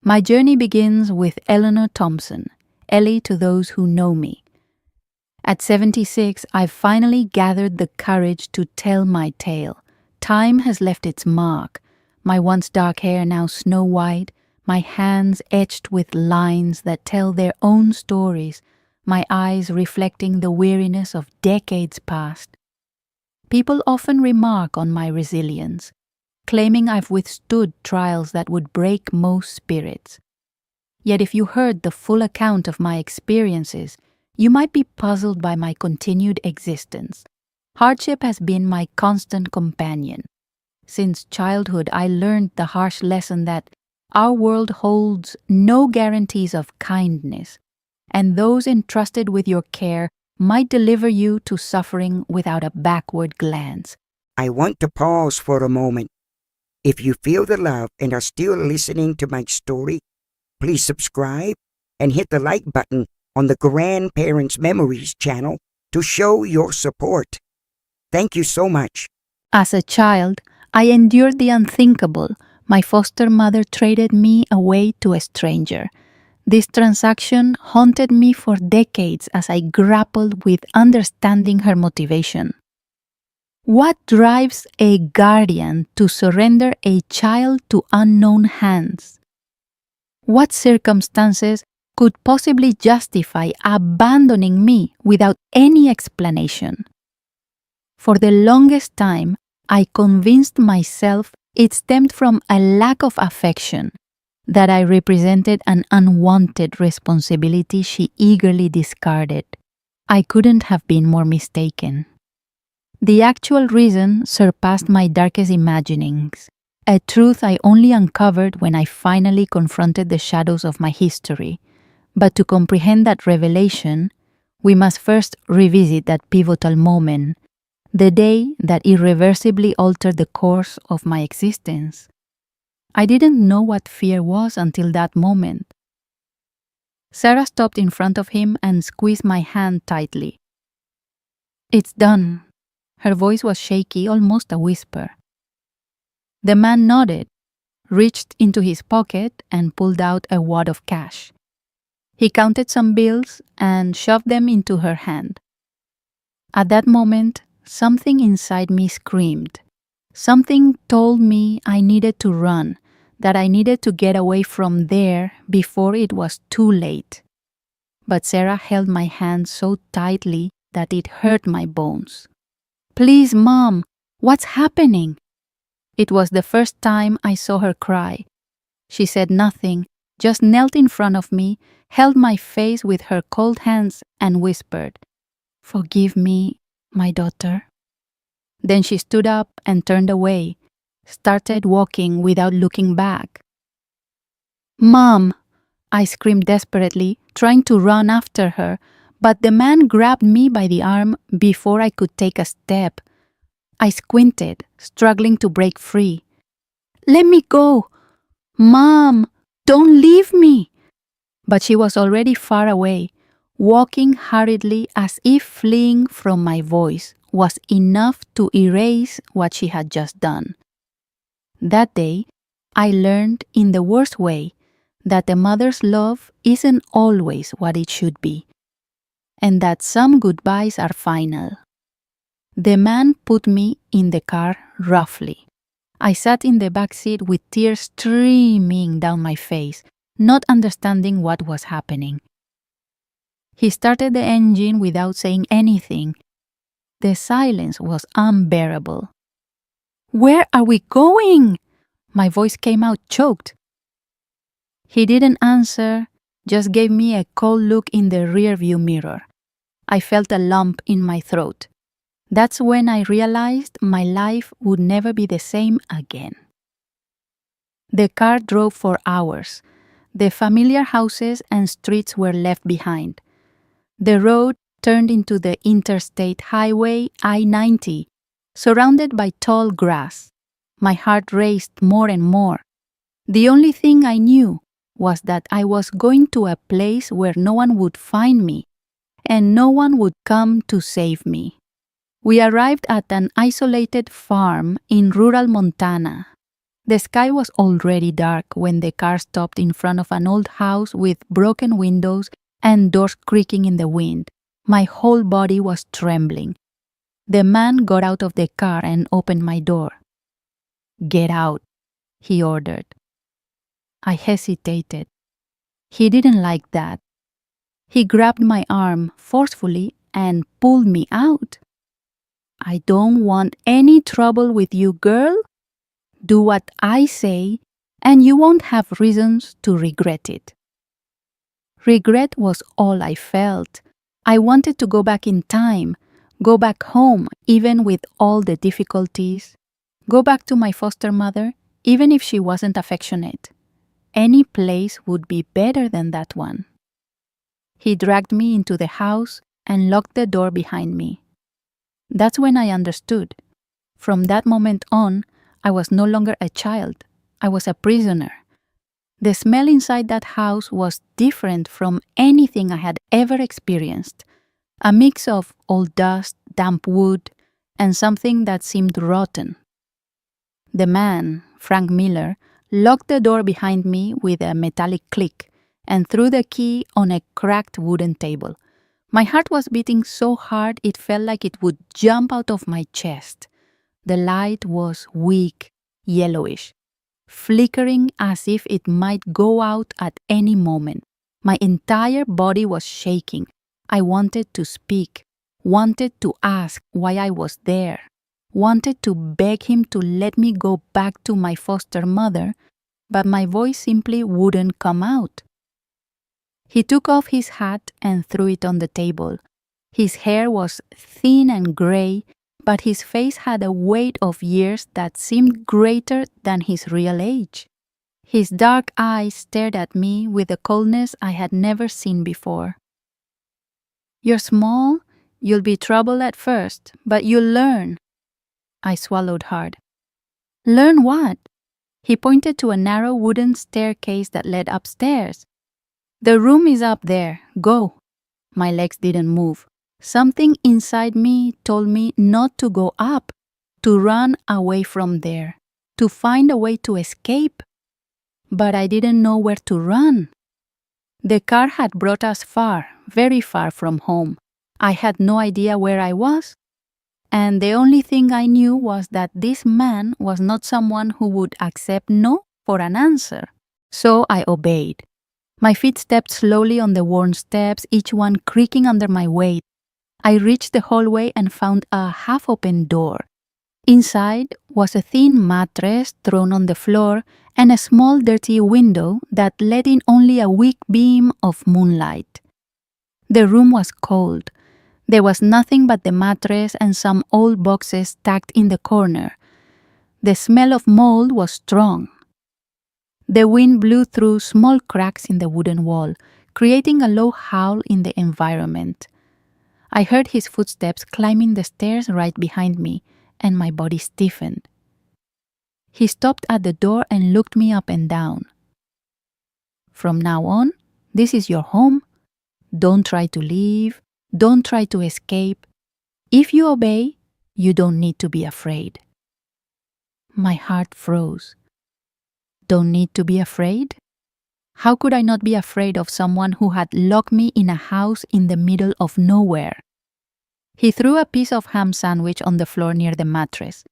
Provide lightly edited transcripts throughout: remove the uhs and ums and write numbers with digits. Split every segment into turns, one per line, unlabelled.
My journey begins with Eleanor Thompson, Ellie to those who know me. At 76, I've finally gathered the courage to tell my tale. Time has left its mark, my once dark hair now snow-white, my hands etched with lines that tell their own stories, my eyes reflecting the weariness of decades past. People often remark on my resilience, claiming I've withstood trials that would break most spirits. Yet if you heard the full account of my experiences, you might be puzzled by my continued existence. Hardship has been my constant companion. Since childhood, I learned the harsh lesson that our world holds no guarantees of kindness, and those entrusted with your care might deliver you to suffering without a backward glance.
I want to pause for a moment. If you feel the love and are still listening to my story, please subscribe and hit the like button on the Grandparents Memories channel to show your support. Thank you so much.
As a child, I endured the unthinkable. My foster mother traded me away to a stranger. This transaction haunted me for decades as I grappled with understanding her motivation. What drives a guardian to surrender a child to unknown hands? What circumstances could possibly justify abandoning me without any explanation? For the longest time, I convinced myself it stemmed from a lack of affection, that I represented an unwanted responsibility she eagerly discarded. I couldn't have been more mistaken. The actual reason surpassed my darkest imaginings, a truth I only uncovered when I finally confronted the shadows of my history. But to comprehend that revelation, we must first revisit that pivotal moment, the day that irreversibly altered the course of my existence. I didn't know what fear was until that moment. Sarah stopped in front of him and squeezed my hand tightly. "It's done." Her voice was shaky, almost a whisper. The man nodded, reached into his pocket and pulled out a wad of cash. He counted some bills and shoved them into her hand. At that moment, something inside me screamed. Something told me I needed to run, that I needed to get away from there before it was too late. But Sarah held my hand so tightly that it hurt my bones. "Please, Mom, what's happening?" It was the first time I saw her cry. She said nothing, just knelt in front of me, held my face with her cold hands and whispered, "Forgive me, my daughter." Then she stood up and turned away, started walking without looking back. "Mom!" I screamed desperately, trying to run after her, but the man grabbed me by the arm before I could take a step. I squinted, struggling to break free. "Let me go! Mom, don't leave me!" But she was already far away, walking hurriedly as if fleeing from my voice was enough to erase what she had just done. That day, I learned in the worst way that a mother's love isn't always what it should be, and that some goodbyes are final. The man put me in the car roughly. I sat in the back seat with tears streaming down my face, not understanding what was happening. He started the engine without saying anything. The silence was unbearable. "Where are we going?" My voice came out choked. He didn't answer, just gave me a cold look in the rearview mirror. I felt a lump in my throat. That's when I realized my life would never be the same again. The car drove for hours. The familiar houses and streets were left behind. The road turned into the interstate highway I-90, surrounded by tall grass. My heart raced more and more. The only thing I knew was that I was going to a place where no one would find me, and no one would come to save me. We arrived at an isolated farm in rural Montana. The sky was already dark when the car stopped in front of an old house with broken windows and doors creaking in the wind. My whole body was trembling. The man got out of the car and opened my door. "Get out," he ordered. I hesitated. He didn't like that. He grabbed my arm forcefully and pulled me out. "I don't want any trouble with you, girl. Do what I say, and you won't have reasons to regret it." Regret was all I felt. I wanted to go back in time, go back home, even with all the difficulties, go back to my foster mother, even if she wasn't affectionate. Any place would be better than that one. He dragged me into the house and locked the door behind me. That's when I understood. From that moment on, I was no longer a child. I was a prisoner. The smell inside that house was different from anything I had ever experienced. A mix of old dust, damp wood, and something that seemed rotten. The man, Frank Miller, locked the door behind me with a metallic click and threw the key on a cracked wooden table. My heart was beating so hard it felt like it would jump out of my chest. The light was weak, yellowish, flickering as if it might go out at any moment. My entire body was shaking. I wanted to speak, wanted to ask why I was there, wanted to beg him to let me go back to my foster mother, but my voice simply wouldn't come out. He took off his hat and threw it on the table. His hair was thin and gray, but his face had a weight of years that seemed greater than his real age. His dark eyes stared at me with a coldness I had never seen before. "You're small, you'll be trouble at first, but you'll learn." I swallowed hard. "Learn what?" He pointed to a narrow wooden staircase that led upstairs. "The room is up there. Go." My legs didn't move. Something inside me told me not to go up, to run away from there, to find a way to escape. But I didn't know where to run. The car had brought us far, very far from home. I had no idea where I was. And the only thing I knew was that this man was not someone who would accept no for an answer. So I obeyed. My feet stepped slowly on the worn steps, each one creaking under my weight. I reached the hallway and found a half-open door. Inside was a thin mattress thrown on the floor and a small dirty window that let in only a weak beam of moonlight. The room was cold. There was nothing but the mattress and some old boxes stacked in the corner. The smell of mold was strong. The wind blew through small cracks in the wooden wall, creating a low howl in the environment. I heard his footsteps climbing the stairs right behind me, and my body stiffened. He stopped at the door and looked me up and down. "From now on, this is your home. Don't try to leave. Don't try to escape. If you obey, you don't need to be afraid." My heart froze. Don't need to be afraid? How could I not be afraid of someone who had locked me in a house in the middle of nowhere? He threw a piece of ham sandwich on the floor near the mattress.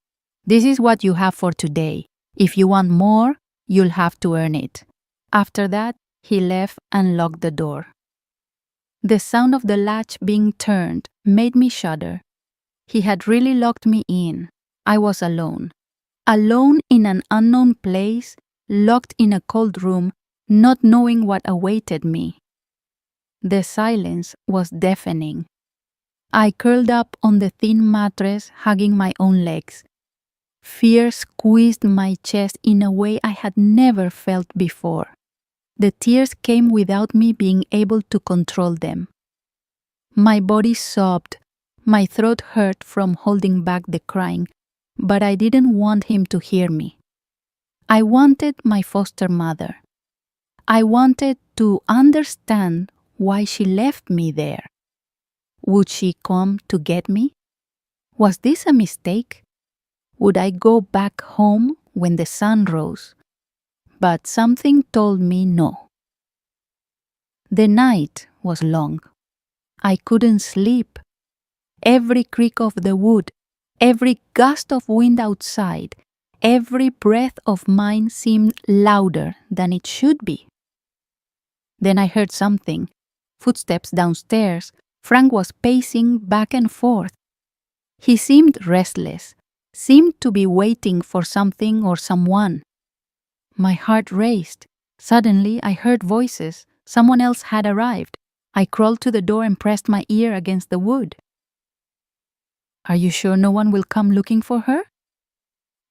"This is what you have for today. If you want more, you'll have to earn it." After that, he left and locked the door. The sound of the latch being turned made me shudder. He had really locked me in. I was alone. Alone in an unknown place, locked in a cold room, not knowing what awaited me. The silence was deafening. I curled up on the thin mattress, hugging my own legs. Fear squeezed my chest in a way I had never felt before. The tears came without me being able to control them. My body sobbed. My throat hurt from holding back the crying, but I didn't want him to hear me. I wanted my foster mother. I wanted to understand why she left me there. Would she come to get me? Was this a mistake? Would I go back home when the sun rose, but something told me no. The night was long. I couldn't sleep. Every creak of the wood, every gust of wind outside, every breath of mine seemed louder than it should be. Then I heard something. Footsteps downstairs. Frank was pacing back and forth. He seemed restless, seemed to be waiting for something or someone. My heart raced. Suddenly I heard voices. Someone else had arrived. I crawled to the door and pressed my ear against the wood. "Are you sure no one will come looking for her?"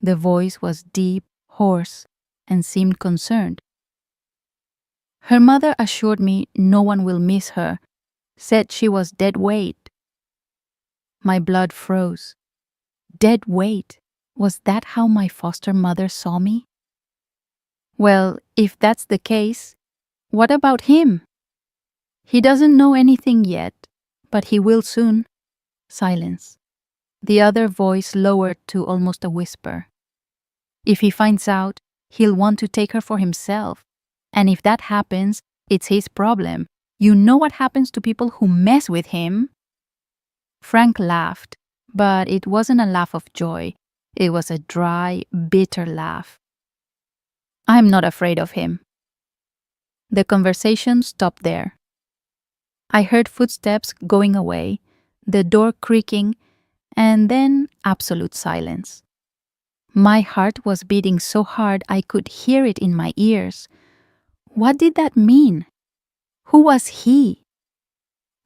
The voice was deep, hoarse, and seemed concerned. Her mother assured me no one will miss her, said she was dead weight. My blood froze. Dead weight? Was that how my foster mother saw me? Well, if that's the case, what about him? He doesn't know anything yet, but he will soon. Silence. The other voice lowered to almost a whisper. If he finds out, he'll want to take her for himself. And if that happens, it's his problem. You know what happens to people who mess with him? Frank laughed, but it wasn't a laugh of joy. It was a dry, bitter laugh. I'm not afraid of him. The conversation stopped there. I heard footsteps going away, the door creaking, and then absolute silence. My heart was beating so hard I could hear it in my ears. What did that mean? Who was he?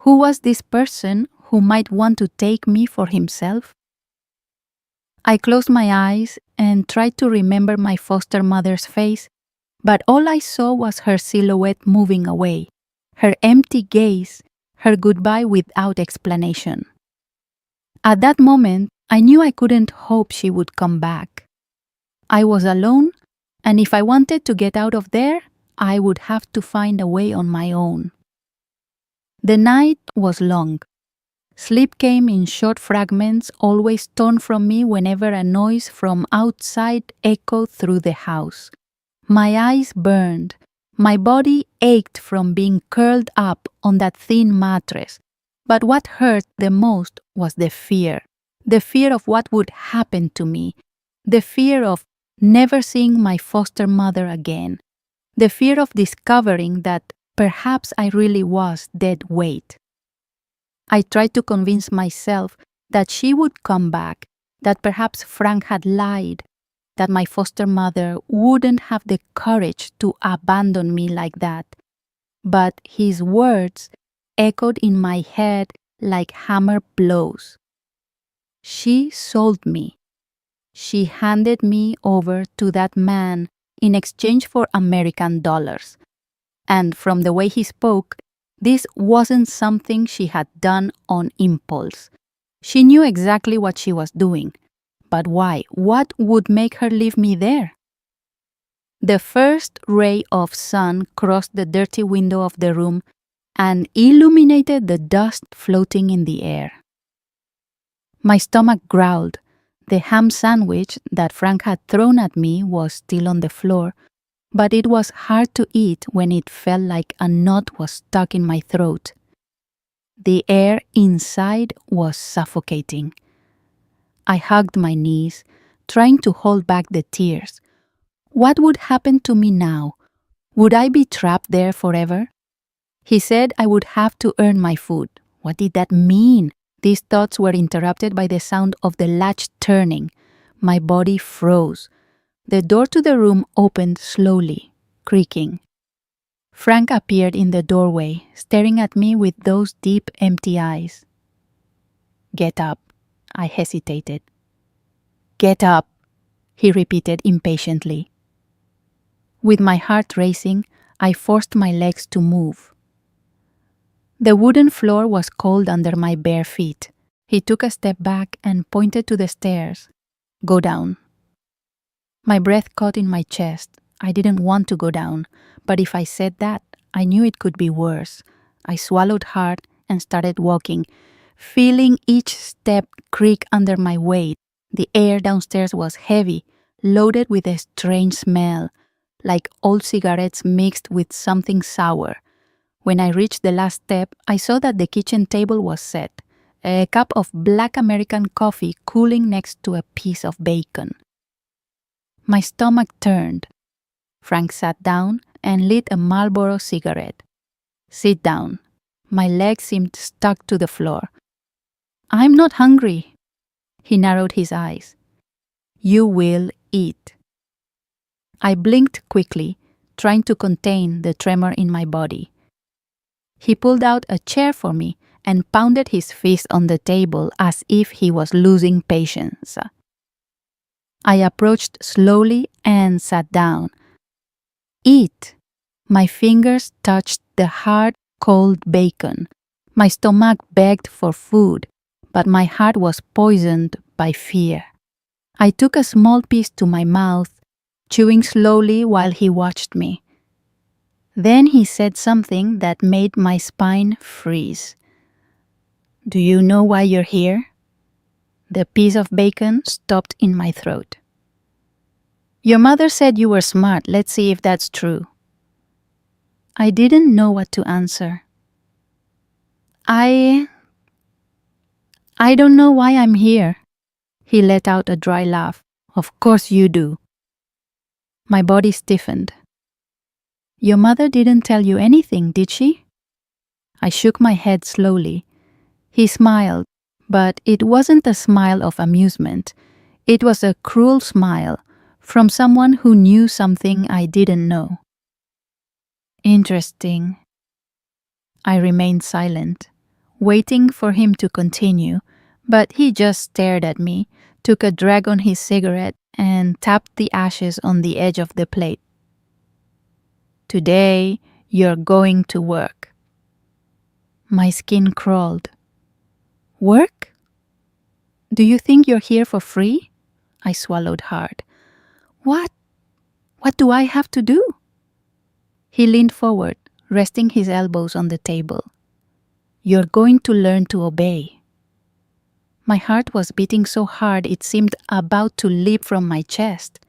Who was this person who might want to take me for himself? I closed my eyes and tried to remember my foster mother's face, but all I saw was her silhouette moving away, her empty gaze, her goodbye without explanation. At that moment, I knew I couldn't hope she would come back. I was alone, and if I wanted to get out of there, I would have to find a way on my own. The night was long. Sleep came in short fragments, always torn from me whenever a noise from outside echoed through the house. My eyes burned. My body ached from being curled up on that thin mattress. But what hurt the most was the fear of what would happen to me, the fear of never seeing my foster mother again, the fear of discovering that perhaps I really was dead weight. I tried to convince myself that she would come back, that perhaps Frank had lied, that my foster mother wouldn't have the courage to abandon me like that. But his words echoed in my head like hammer blows. She sold me. She handed me over to that man in exchange for American dollars. And from the way he spoke, this wasn't something she had done on impulse. She knew exactly what she was doing. But why? What would make her leave me there? The first ray of sun crossed the dirty window of the room and illuminated the dust floating in the air. My stomach growled. The ham sandwich that Frank had thrown at me was still on the floor, but it was hard to eat when it felt like a knot was stuck in my throat. The air inside was suffocating. I hugged my knees, trying to hold back the tears. What would happen to me now? Would I be trapped there forever? He said I would have to earn my food. What did that mean? These thoughts were interrupted by the sound of the latch turning. My body froze. The door to the room opened slowly, creaking. Frank appeared in the doorway, staring at me with those deep, empty eyes. "Get up," I hesitated. "Get up," he repeated impatiently. With my heart racing, I forced my legs to move. The wooden floor was cold under my bare feet. He took a step back and pointed to the stairs. "Go down." My breath caught in my chest. I didn't want to go down, but if I said that, I knew it could be worse. I swallowed hard and started walking, feeling each step creak under my weight. The air downstairs was heavy. loaded with a strange smell, like old cigarettes mixed with something sour. When I reached the last step, I saw that the kitchen table was set, a cup of black American coffee cooling next to a piece of bacon. My stomach turned. Frank sat down and lit a Marlboro cigarette. "Sit down." My legs seemed stuck to the floor. "I'm not hungry." He narrowed his eyes. "You will eat." I blinked quickly, trying to contain the tremor in my body. He pulled out a chair for me and pounded his fist on the table as if he was losing patience. I approached slowly and sat down. "Eat." My fingers touched the hard, cold bacon. My stomach begged for food, but my heart was poisoned by fear. I took a small piece to my mouth, chewing slowly while he watched me. Then he said something that made my spine freeze. "Do you know why you're here?" The piece of bacon stopped in my throat. "Your mother said you were smart. Let's see if that's true." I didn't know what to answer. I don't know why I'm here." He let out a dry laugh. "Of course you do." My body stiffened. "Your mother didn't tell you anything, did she?" I shook my head slowly. He smiled, but it wasn't a smile of amusement. It was a cruel smile from someone who knew something I didn't know. "Interesting." I remained silent, waiting for him to continue, but he just stared at me, took a drag on his cigarette, and tapped the ashes on the edge of the plate. "Today, you're going to work." My skin crawled. "Work? Do you think you're here for free?" I swallowed hard. What do I have to do?" He leaned forward, resting his elbows on the table. "You're going to learn to obey." My heart was beating so hard it seemed about to leap from my chest.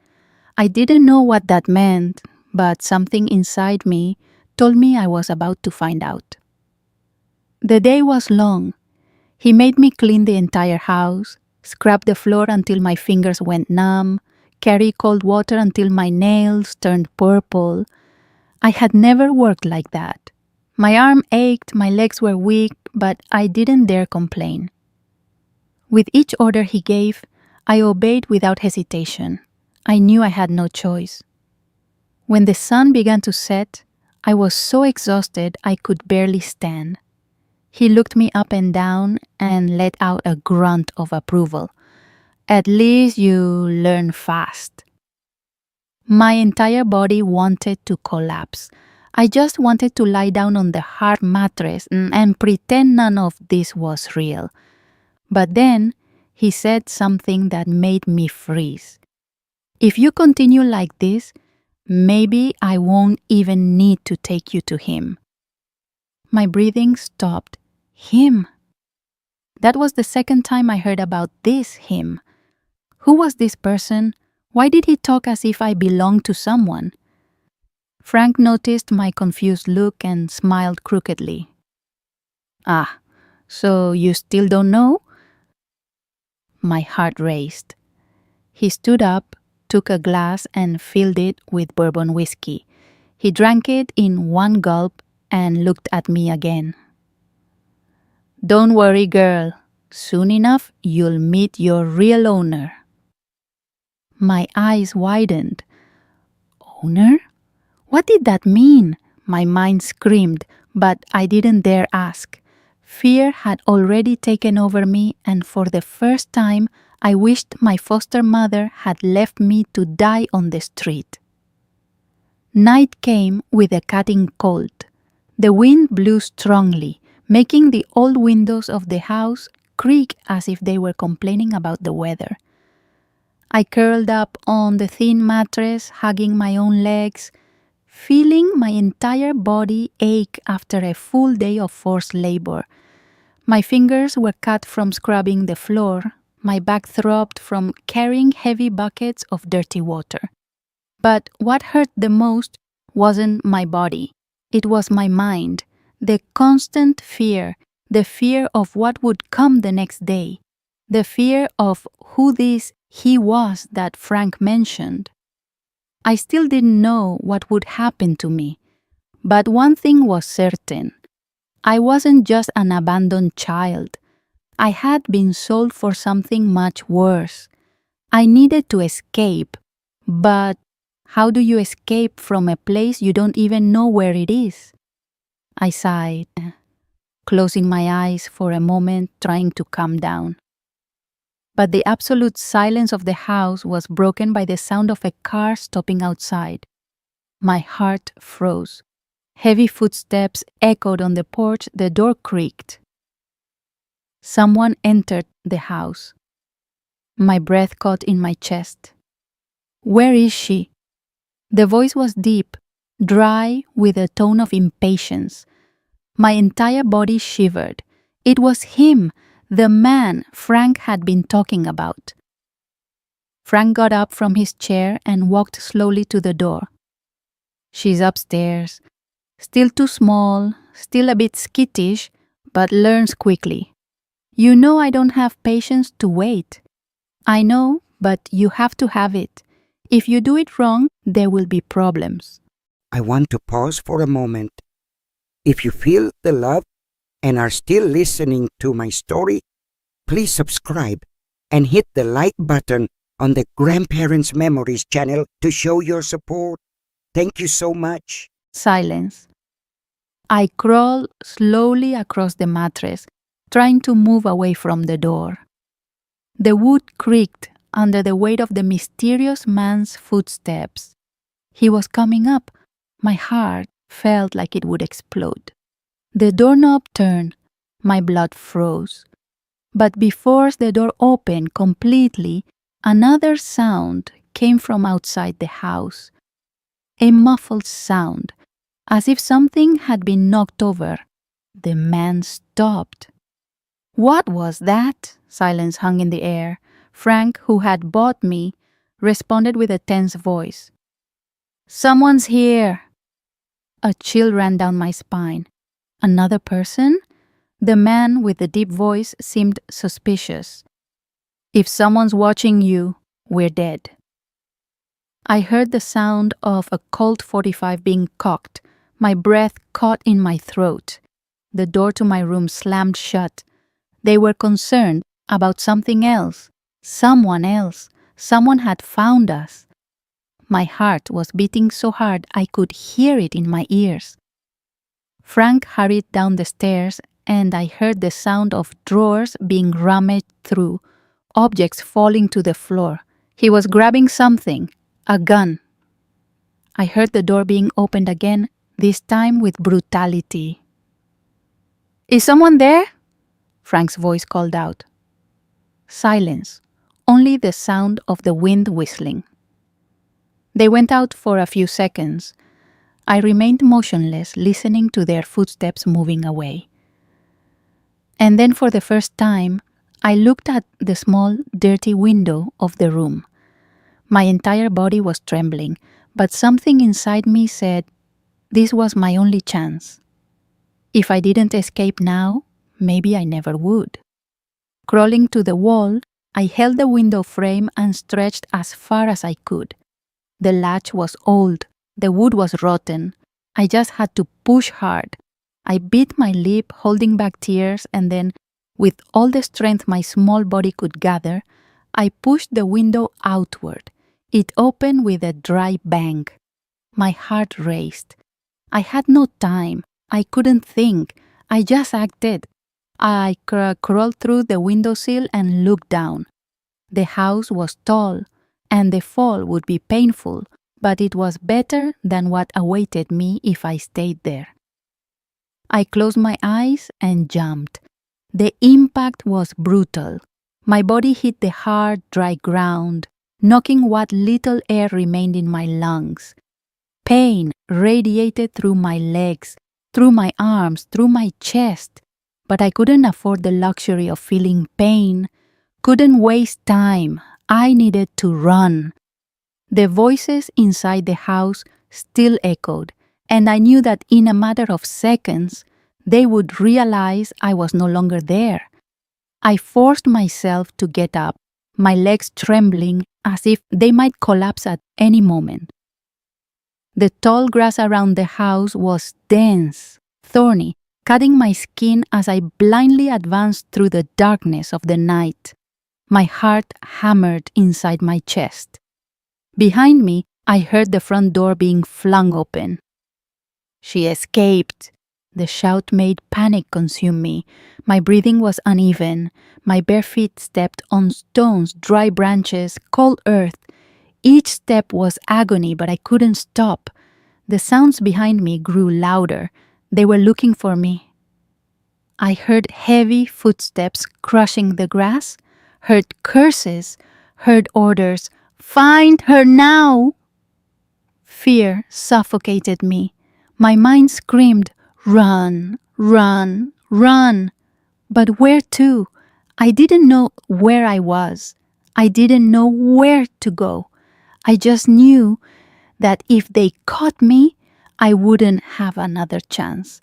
I didn't know what that meant, but something inside me told me I was about to find out. The day was long. He made me clean the entire house, scrub the floor until my fingers went numb, carry cold water until my nails turned purple. I had never worked like that. My arm ached, my legs were weak, but I didn't dare complain. With each order he gave, I obeyed without hesitation. I knew I had no choice. When the sun began to set, I was so exhausted I could barely stand. He looked me up and down and let out a grunt of approval. "At least you learn fast." My entire body wanted to collapse. I just wanted to lie down on the hard mattress and pretend none of this was real. But then he said something that made me freeze. "If you continue like this, maybe I won't even need to take you to him." My breathing stopped. Him. That was the second time I heard about this him. Who was this person? Why did he talk as if I belonged to someone? Frank noticed my confused look and smiled crookedly. "Ah, so you still don't know?" My heart raced. He stood up, took a glass and filled it with bourbon whiskey. He drank it in one gulp and looked at me again. "Don't worry, girl. Soon enough, you'll meet your real owner." My eyes widened. Owner? What did that mean? My mind screamed, but I didn't dare ask. Fear had already taken over me, and for the first time, I wished my foster mother had left me to die on the street. Night came with a cutting cold. The wind blew strongly, making the old windows of the house creak as if they were complaining about the weather. I curled up on the thin mattress, hugging my own legs, feeling my entire body ache after a full day of forced labor. My fingers were cut from scrubbing the floor. My back throbbed from carrying heavy buckets of dirty water. But what hurt the most wasn't my body. It was my mind, the constant fear, the fear of what would come the next day, the fear of who this he was that Frank mentioned. I still didn't know what would happen to me, but one thing was certain. I wasn't just an abandoned child. I had been sold for something much worse. I needed to escape, but how do you escape from a place you don't even know where it is? I sighed, closing my eyes for a moment, trying to calm down. But the absolute silence of the house was broken by the sound of a car stopping outside. My heart froze. Heavy footsteps echoed on the porch, the door creaked. Someone entered the house. My breath caught in my chest. Where is she? The voice was deep, dry, with a tone of impatience. My entire body shivered. It was him, the man Frank had been talking about. Frank got up from his chair and walked slowly to the door. She's upstairs, still too small, still a bit skittish, but learns quickly. You know I don't have patience to wait. I know, but you have to have it. If you do it wrong, there will be problems.
I want to pause for a moment. If you feel the love and are still listening to my story, please subscribe and hit the like button on the Grandparents Memories channel to show your support. Thank you so much.
Silence. I crawled slowly across the mattress, trying to move away from the door. The wood creaked under the weight of the mysterious man's footsteps. He was coming up. My heart felt like it would explode. The doorknob turned. My blood froze. But before the door opened completely, another sound came from outside the house. A muffled sound, as if something had been knocked over. The man stopped. What was that? Silence hung in the air. Frank, who had bought me, responded with a tense voice. Someone's here. A chill ran down my spine. Another person? The man with the deep voice seemed suspicious. If someone's watching you, we're dead. I heard the sound of a Colt 45 being cocked. My breath caught in my throat. The door to my room slammed shut. They were concerned about something else. Someone else. Someone had found us. My heart was beating so hard I could hear it in my ears. Frank hurried down the stairs and I heard the sound of drawers being rummaged through, objects falling to the floor. He was grabbing something, a gun. I heard the door being opened again, this time with brutality. Is someone there? Frank's voice called out. Silence, only the sound of the wind whistling. They went out for a few seconds. I remained motionless, listening to their footsteps moving away. And then for the first time, I looked at the small, dirty window of the room. My entire body was trembling, but something inside me said, this was my only chance. If I didn't escape now, maybe I never would. Crawling to the wall, I held the window frame and stretched as far as I could. The latch was old, the wood was rotten. I just had to push hard. I bit my lip, holding back tears, and then, with all the strength my small body could gather, I pushed the window outward. It opened with a dry bang. My heart raced. I had no time. I couldn't think. I just acted. I crawled through the windowsill and looked down. The house was tall, and the fall would be painful, but it was better than what awaited me if I stayed there. I closed my eyes and jumped. The impact was brutal. My body hit the hard, dry ground, knocking what little air remained in my lungs. Pain radiated through my legs, through my arms, through my chest, but I couldn't afford the luxury of feeling pain, Couldn't waste time. I needed to run. The voices inside the house still echoed, and I knew that in a matter of seconds, they would realize I was no longer there. I forced myself to get up, my legs trembling as if they might collapse at any moment. The tall grass around the house was dense, thorny, cutting my skin as I blindly advanced through the darkness of the night. My heart hammered inside my chest. Behind me, I heard the front door being flung open. "She escaped!" The shout made panic consume me. My breathing was uneven. My bare feet stepped on stones, dry branches, cold earth. Each step was agony, but I couldn't stop. The sounds behind me grew louder. They were looking for me. I heard heavy footsteps crushing the grass, heard curses, heard orders, "Find her now!" Fear suffocated me. My mind screamed, "Run, run, run!" But where to? I didn't know where I was. I didn't know where to go. I just knew that if they caught me, I wouldn't have another chance.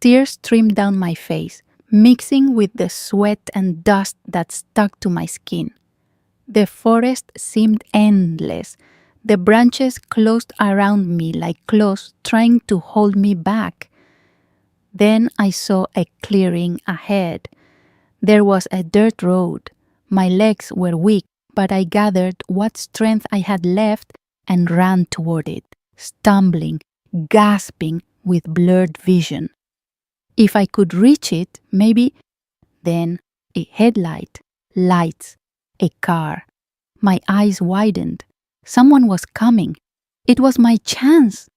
Tears streamed down my face, mixing with the sweat and dust that stuck to my skin. The forest seemed endless. The branches closed around me like claws trying to hold me back. Then I saw a clearing ahead. There was a dirt road. My legs were weak, but I gathered what strength I had left and ran toward it, stumbling, gasping with blurred vision. If I could reach it, maybe then a headlight, lights, a car. My eyes widened. Someone was coming. It was my chance.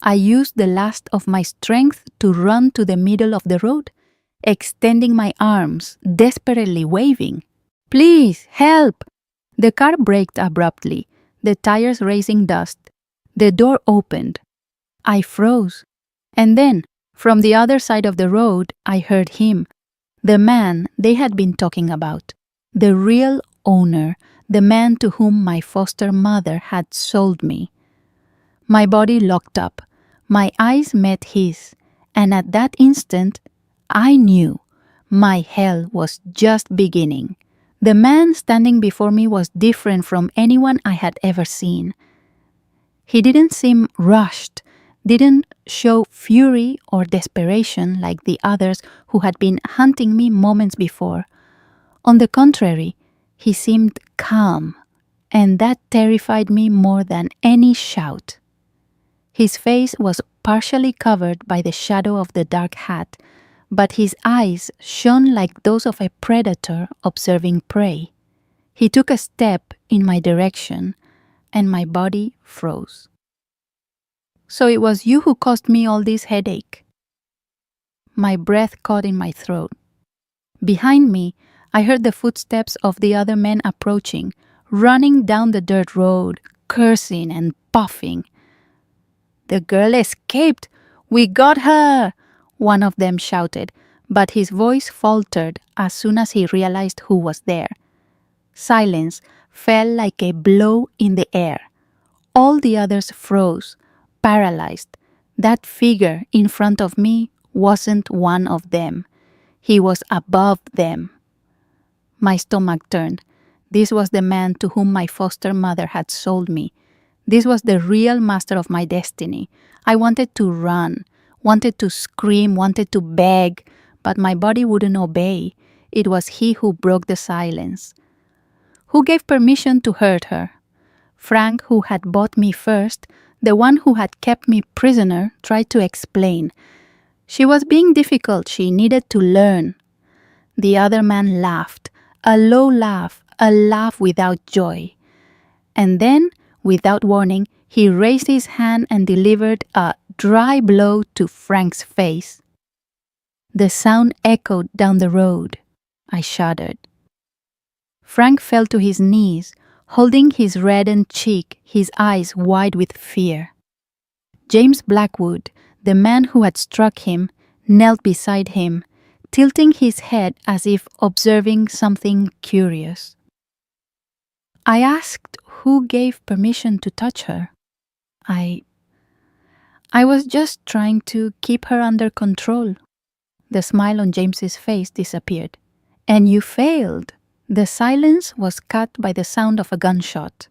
I used the last of my strength to run to the middle of the road, extending my arms, desperately waving. "Please, help!" The car braked abruptly, the tires raising dust. The door opened. I froze. And then, from the other side of the road, I heard him, the man they had been talking about, the real owner, the man to whom my foster mother had sold me. My body locked up. My eyes met his, and at that instant, I knew my hell was just beginning. The man standing before me was different from anyone I had ever seen. He didn't seem rushed, didn't show fury or desperation like the others who had been hunting me moments before. On the contrary, he seemed calm, and that terrified me more than any shout. His face was partially covered by the shadow of the dark hat, but his eyes shone like those of a predator observing prey. He took a step in my direction, and my body froze. "So it was you who caused me all this headache." My breath caught in my throat. Behind me, I heard the footsteps of the other men approaching, running down the dirt road, cursing and puffing. "The girl escaped! We got her!" one of them shouted, but his voice faltered as soon as he realized who was there. Silence fell like a blow in the air. All the others froze, paralyzed. That figure in front of me wasn't one of them. He was above them. My stomach turned. This was the man to whom my foster mother had sold me. This was the real master of my destiny. I wanted to run, wanted to scream, wanted to beg, but my body wouldn't obey. It was he who broke the silence. Who gave permission to hurt her? Frank, who had bought me first, the one who had kept me prisoner, tried to explain. She was being difficult. She needed to learn. The other man laughed, a low laugh, a laugh without joy. And then, without warning, he raised his hand and delivered a dry blow to Frank's face. The sound echoed down the road. I shuddered. Frank fell to his knees, holding his reddened cheek, his eyes wide with fear. James Blackwood, the man who had struck him, knelt beside him, tilting his head as if observing something curious. I asked who gave permission to touch her. I was just trying to keep her under control. The smile on James's face disappeared. And you failed. The silence was cut by the sound of a gunshot.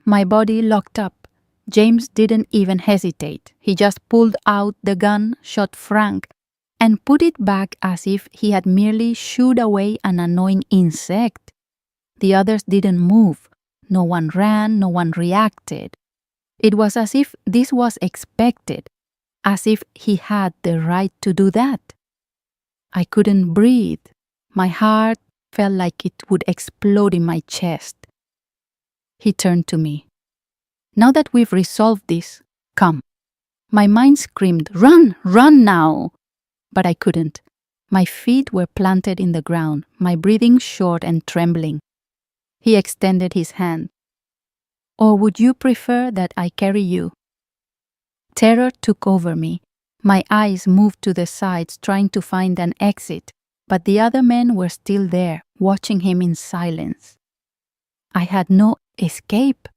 My body locked up. James didn't even hesitate. He just pulled out the gun, shot Frank, and put it back as if he had merely shooed away an annoying insect. The others didn't move. No one ran, no one reacted. It was as if this was expected, as if he had the right to do that. I couldn't breathe. My heart felt like it would explode in my chest. He turned to me. Now that we've resolved this, come. My mind screamed, run, run now! But I couldn't. My feet were planted in the ground, my breathing short and trembling. He extended his hand. Or would you prefer that I carry you? Terror took over me. My eyes moved to the sides, trying to find an exit, but the other men were still there, watching him in silence. I had no escape.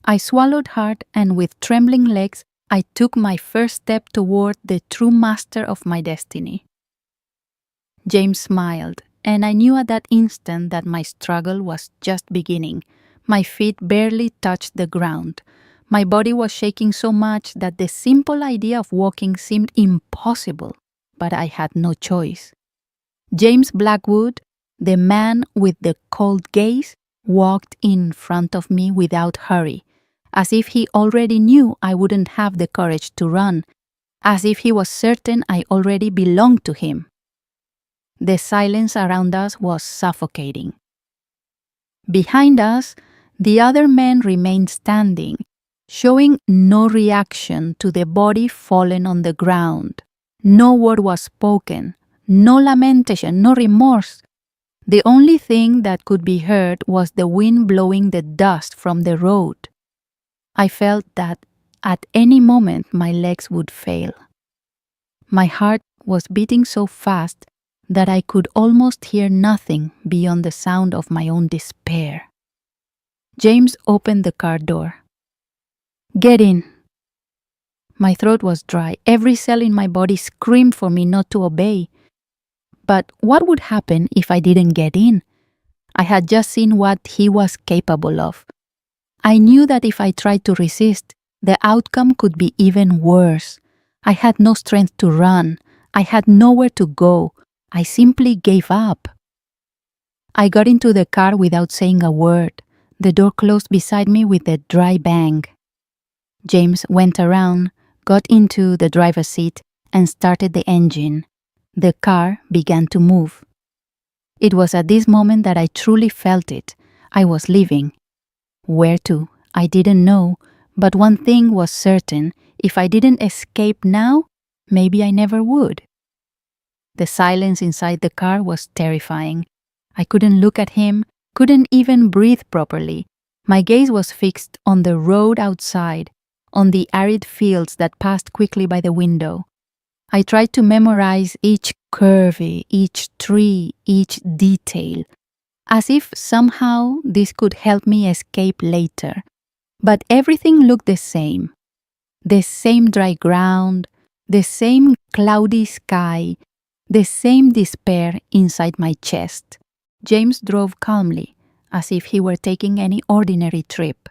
I swallowed hard, and with trembling legs, I took my first step toward the true master of my destiny. James smiled, and I knew at that instant that my struggle was just beginning. My feet barely touched the ground. My body was shaking so much that the simple idea of walking seemed impossible, but I had no choice. James Blackwood, the man with the cold gaze, walked in front of me without hurry, as if he already knew I wouldn't have the courage to run, as if he was certain I already belonged to him. The silence around us was suffocating. Behind us, the other men remained standing, showing no reaction to the body fallen on the ground. No word was spoken, no lamentation, no remorse. The only thing that could be heard was the wind blowing the dust from the road. I felt that at any moment my legs would fail. My heart was beating so fast that I could almost hear nothing beyond the sound of my own despair. James opened the car door. Get in. My throat was dry. Every cell in my body screamed for me not to obey. But what would happen if I didn't get in? I had just seen what he was capable of. I knew that if I tried to resist, the outcome could be even worse. I had no strength to run. I had nowhere to go. I simply gave up. I got into the car without saying a word. The door closed beside me with a dry bang. James went around, got into the driver's seat, and started the engine. The car began to move. It was at this moment that I truly felt it. I was leaving. Where to? I didn't know, but one thing was certain. If I didn't escape now, maybe I never would. The silence inside the car was terrifying. I couldn't look at him, couldn't even breathe properly. My gaze was fixed on the road outside, on the arid fields that passed quickly by the window. I tried to memorize each curve, each tree, each detail, as if somehow this could help me escape later. But everything looked the same. The same dry ground, the same cloudy sky, the same despair inside my chest. James drove calmly, as if he were taking any ordinary trip.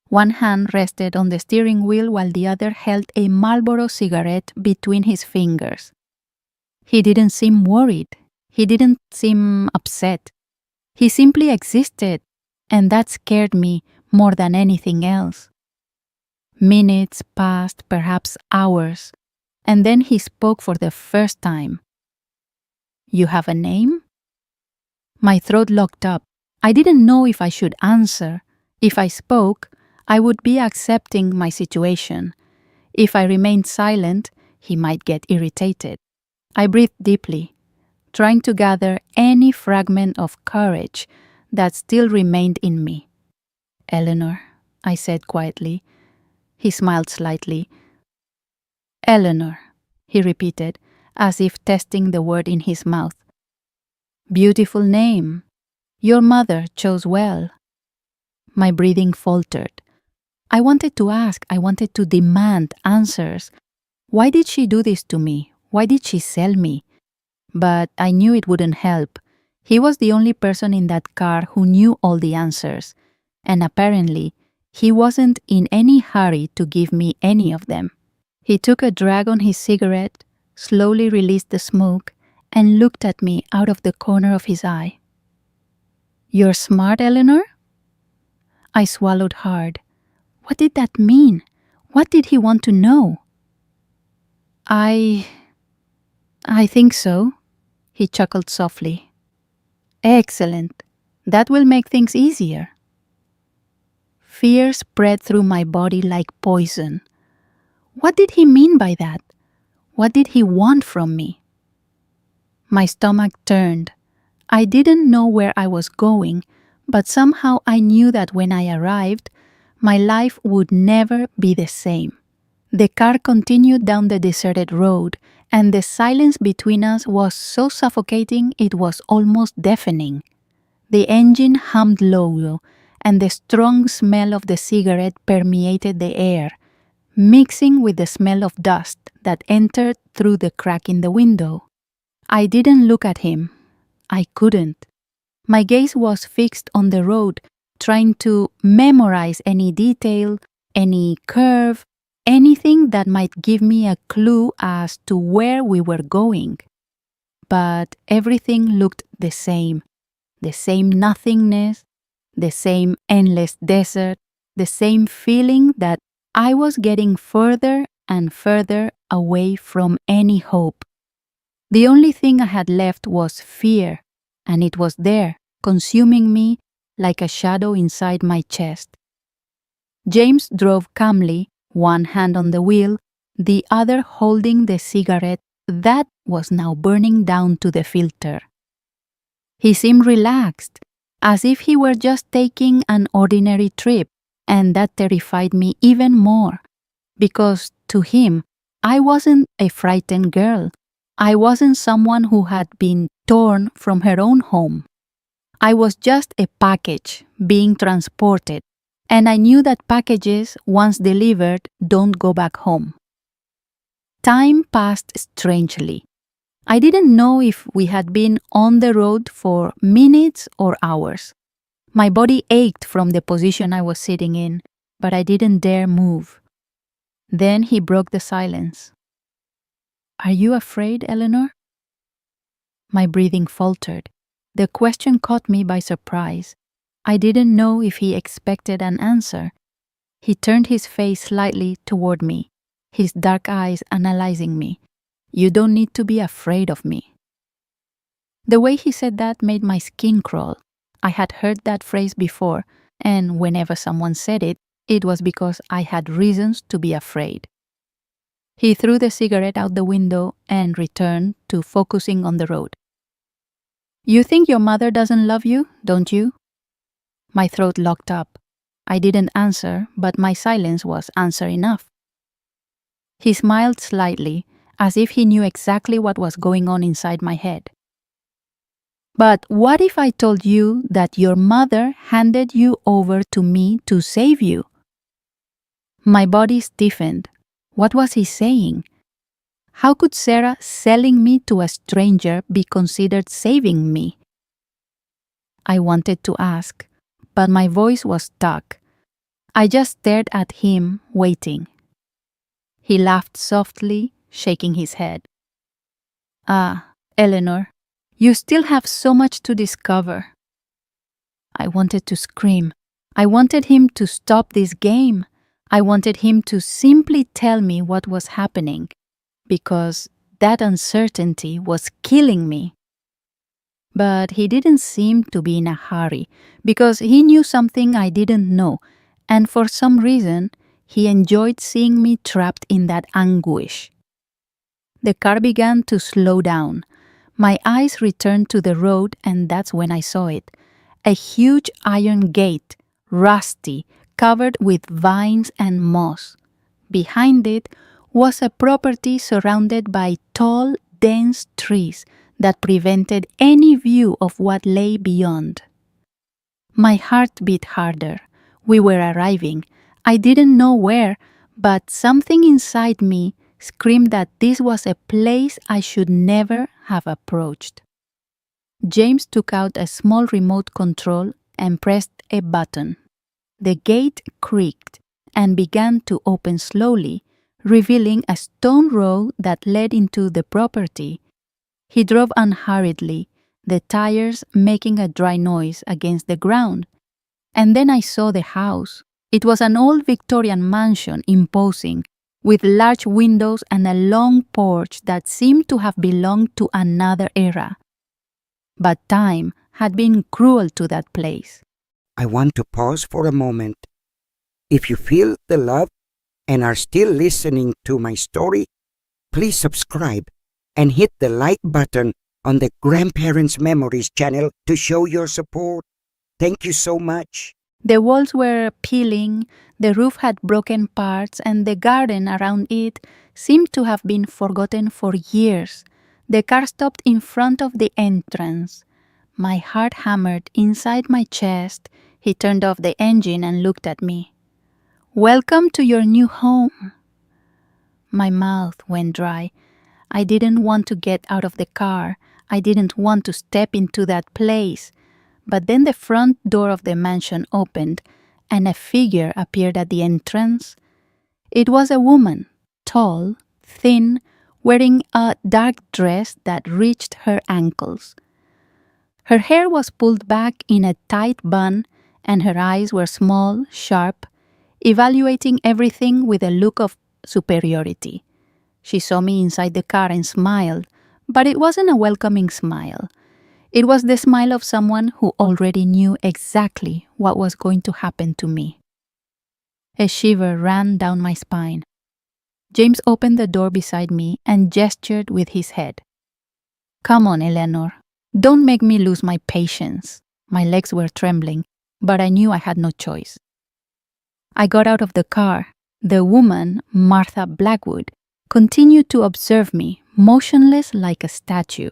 One hand rested on the steering wheel while the other held a Marlboro cigarette between his fingers. He didn't seem worried. He didn't seem upset. He simply existed, and that scared me more than anything else. Minutes passed, perhaps hours, and then he spoke for the first time. You have a name? My throat locked up. I didn't know if I should answer. If I spoke, I would be accepting my situation. If I remained silent, he might get irritated. I breathed deeply, trying to gather any fragment of courage that still remained in me. Eleanor, I said quietly. He smiled slightly. Eleanor, he repeated, as if testing the word in his mouth. Beautiful name. Your mother chose well. My breathing faltered. I wanted to ask, I wanted to demand answers. Why did she do this to me? Why did she sell me? But I knew it wouldn't help. He was the only person in that car who knew all the answers, and apparently, he wasn't in any hurry to give me any of them. He took a drag on his cigarette, slowly released the smoke, and looked at me out of the corner of his eye. You're smart, Eleanor? I swallowed hard. What did that mean? What did he want to know? I think so, he chuckled softly. Excellent. That will make things easier. Fear spread through my body like poison. What did he mean by that? What did he want from me? My stomach turned. I didn't know where I was going, but somehow I knew that when I arrived, my life would never be the same. The car continued down the deserted road, and the silence between us was so suffocating it was almost deafening. The engine hummed low, and the strong smell of the cigarette permeated the air, mixing with the smell of dust that entered through the crack in the window. I didn't look at him. I couldn't. My gaze was fixed on the road, trying to memorize any detail, any curve, anything that might give me a clue as to where we were going. But everything looked the same nothingness, the same endless desert, the same feeling that I was getting further and further away from any hope. The only thing I had left was fear, and it was there, consuming me like a shadow inside my chest. James drove calmly, one hand on the wheel, the other holding the cigarette that was now burning down to the filter. He seemed relaxed, as if he were just taking an ordinary trip, and that terrified me even more, because to him, I wasn't a frightened girl. I wasn't someone who had been torn from her own home. I was just a package being transported, and I knew that packages, once delivered, don't go back home. Time passed strangely. I didn't know if we had been on the road for minutes or hours. My body ached from the position I was sitting in, but I didn't dare move. Then he broke the silence. Are you afraid, Eleanor? My breathing faltered. The question caught me by surprise. I didn't know if he expected an answer. He turned his face slightly toward me, his dark eyes analyzing me. You don't need to be afraid of me. The way he said that made my skin crawl. I had heard that phrase before, and whenever someone said it, it was because I had reasons to be afraid. He threw the cigarette out the window and returned to focusing on the road. You think your mother doesn't love you, don't you? My throat locked up. I didn't answer, but my silence was answer enough. He smiled slightly, as if he knew exactly what was going on inside my head. But what if I told you that your mother handed you over to me to save you? My body stiffened. What was he saying? How could Sarah selling me to a stranger be considered saving me? I wanted to ask, but my voice was stuck. I just stared at him, waiting. He laughed softly, shaking his head. Ah, Eleanor, you still have so much to discover. I wanted to scream. I wanted him to stop this game. I wanted him to simply tell me what was happening, because that uncertainty was killing me. But he didn't seem to be in a hurry, because he knew something I didn't know, and for some reason, he enjoyed seeing me trapped in that anguish. The car began to slow down. My eyes returned to the road, and that's when I saw it. A huge iron gate, rusty, covered with vines and moss. Behind it was a property surrounded by tall, dense trees that prevented any view of what lay beyond. My heart beat harder. We were arriving. I didn't know where, but something inside me screamed that this was a place I should never have approached. James took out a small remote control and pressed a button. The gate creaked and began to open slowly, revealing a stone road that led into the property. He drove unhurriedly, the tires making a dry noise against the ground. And then I saw the house. It was an old Victorian mansion, imposing, with large windows and a long porch that seemed to have belonged to another era. But time had been cruel to that place.
I want to pause for a moment. If you feel the love and are still listening to my story, please subscribe and hit the like button on the Grandparents Memories channel to show your support. Thank you so much.
The walls were peeling, the roof had broken parts, and the garden around it seemed to have been forgotten for years. The car stopped in front of the entrance. My heart hammered inside my chest. He turned off the engine and looked at me. "Welcome to your new home." My mouth went dry. I didn't want to get out of the car. I didn't want to step into that place. But then the front door of the mansion opened, and a figure appeared at the entrance. It was a woman, tall, thin, wearing a dark dress that reached her ankles. Her hair was pulled back in a tight bun, and her eyes were small, sharp, evaluating everything with a look of superiority. She saw me inside the car and smiled, but it wasn't a welcoming smile. It was the smile of someone who already knew exactly what was going to happen to me. A shiver ran down my spine. James opened the door beside me and gestured with his head. "Come on, Eleanor. Don't make me lose my patience." My legs were trembling, but I knew I had no choice. I got out of the car. The woman, Martha Blackwood, continued to observe me, motionless like a statue.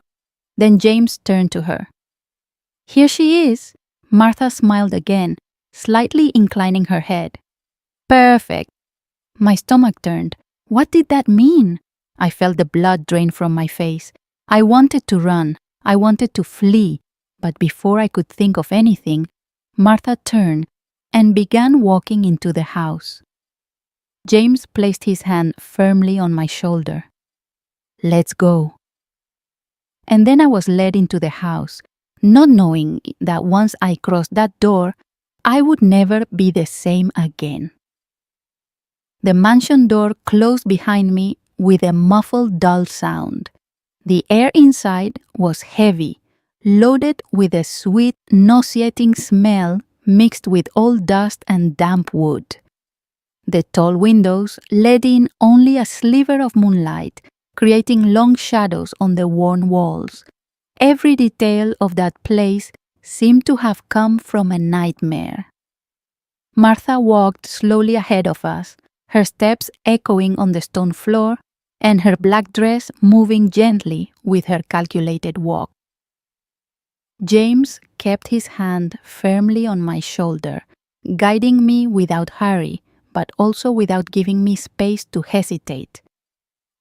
Then James turned to her. "Here she is." Martha smiled again, slightly inclining her head. "Perfect." My stomach turned. What did that mean? I felt the blood drain from my face. I wanted to run. I wanted to flee. But before I could think of anything, Martha turned and began walking into the house. James placed his hand firmly on my shoulder. "Let's go." And then I was led into the house, not knowing that once I crossed that door, I would never be the same again. The mansion door closed behind me with a muffled, dull sound. The air inside was heavy, loaded with a sweet, nauseating smell mixed with old dust and damp wood. The tall windows let in only a sliver of moonlight, creating long shadows on the worn walls. Every detail of that place seemed to have come from a nightmare. Martha walked slowly ahead of us, her steps echoing on the stone floor, and her black dress moving gently with her calculated walk. James kept his hand firmly on my shoulder, guiding me without hurry, but also without giving me space to hesitate.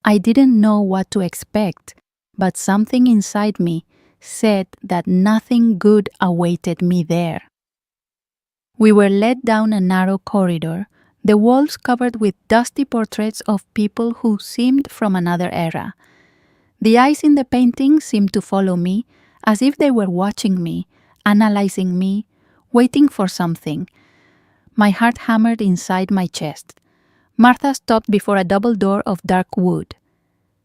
I didn't know what to expect, but something inside me said that nothing good awaited me there. We were led down a narrow corridor, the walls covered with dusty portraits of people who seemed from another era. The eyes in the painting seemed to follow me, as if they were watching me, analyzing me, waiting for something. My heart hammered inside my chest. Martha stopped before a double door of dark wood.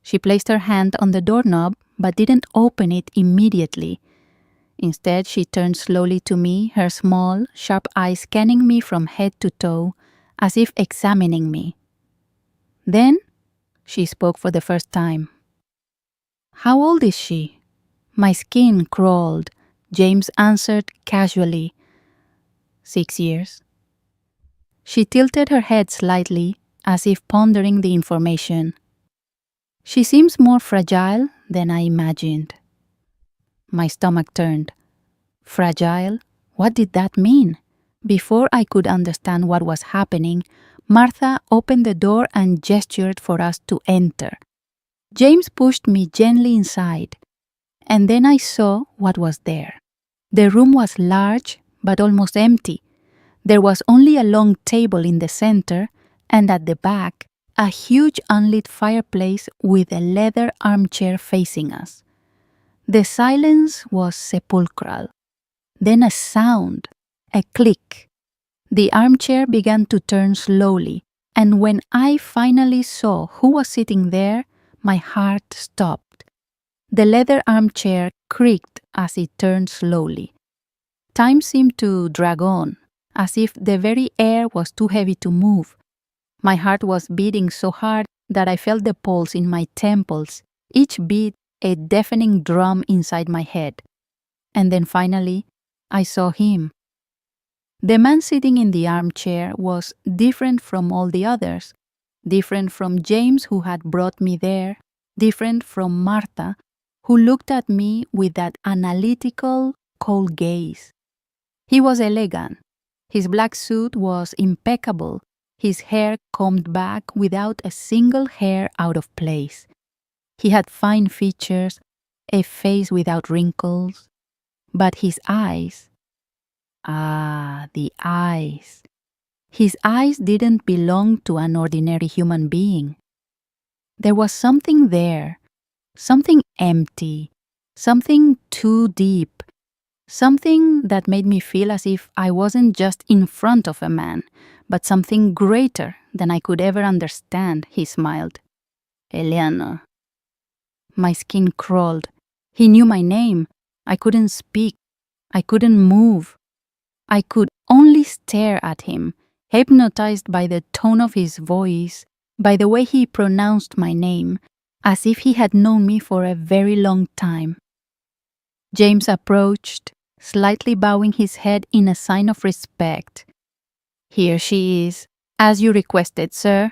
She placed her hand on the doorknob, but didn't open it immediately. Instead, she turned slowly to me, her small, sharp eyes scanning me from head to toe, as if examining me. Then, she spoke for the first time. "How old is she?" My skin crawled. James answered casually, 6 years. She tilted her head slightly, as if pondering the information. "She seems more fragile than I imagined. My stomach turned. Fragile? What did that mean? Before I could understand what was happening, Martha opened the door and gestured for us to enter. James pushed me gently inside, and then I saw what was there. The room was large but almost empty. There was only a long table in the center, and at the back, a huge unlit fireplace with a leather armchair facing us. The silence was sepulchral. Then a sound, a click. The armchair began to turn slowly, and when I finally saw who was sitting there, my heart stopped. The leather armchair creaked as it turned slowly. Time seemed to drag on, as if the very air was too heavy to move. My heart was beating so hard that I felt the pulse in my temples, each beat a deafening drum inside my head. And then finally, I saw him. The man sitting in the armchair was different from all the others, different from James, who had brought me there, different from Martha, who looked at me with that analytical, cold gaze. He was elegant. His black suit was impeccable, his hair combed back without a single hair out of place. He had fine features, a face without wrinkles, but his eyes, the eyes. His eyes didn't belong to an ordinary human being. There was something there, something empty, something too deep, something that made me feel as if I wasn't just in front of a man, but something greater than I could ever understand. He smiled. Eleanor. My skin crawled. He knew my name. I couldn't speak. I couldn't move. I could only stare at him, hypnotized by the tone of his voice, by the way he pronounced my name, as if he had known me for a very long time. James approached, slightly bowing his head in a sign of respect. Here she is, as you requested, sir.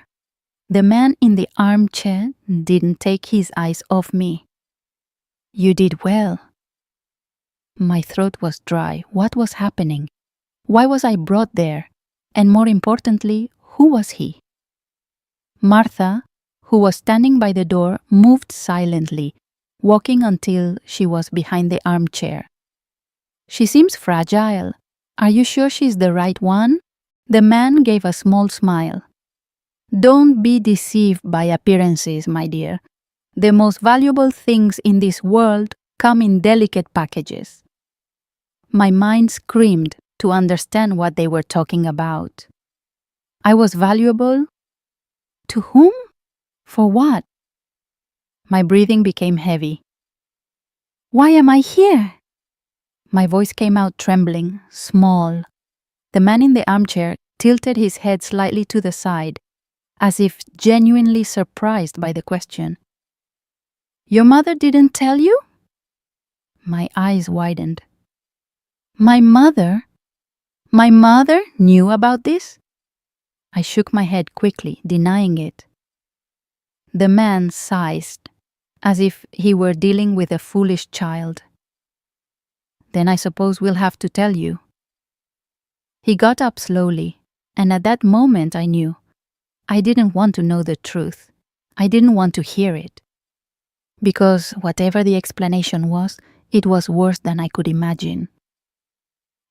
The man in the armchair didn't take his eyes off me. You did well. My throat was dry. What was happening? Why was I brought there? And more importantly, who was he? Martha, who was standing by the door, moved silently, walking until she was behind the armchair. She seems fragile. Are you sure she's the right one? The man gave a small smile. Don't be deceived by appearances, my dear. The most valuable things in this world come in delicate packages. My mind screamed to understand what they were talking about. I was valuable? To whom? For what? My breathing became heavy. Why am I here? My voice came out trembling, small. The man in the armchair tilted his head slightly to the side, as if genuinely surprised by the question. Your mother didn't tell you? My eyes widened. My mother? My mother knew about this? I shook my head quickly, denying it. The man sighed, as if he were dealing with a foolish child. Then I suppose we'll have to tell you. He got up slowly, and at that moment I knew. I didn't want to know the truth. I didn't want to hear it. Because whatever the explanation was, it was worse than I could imagine.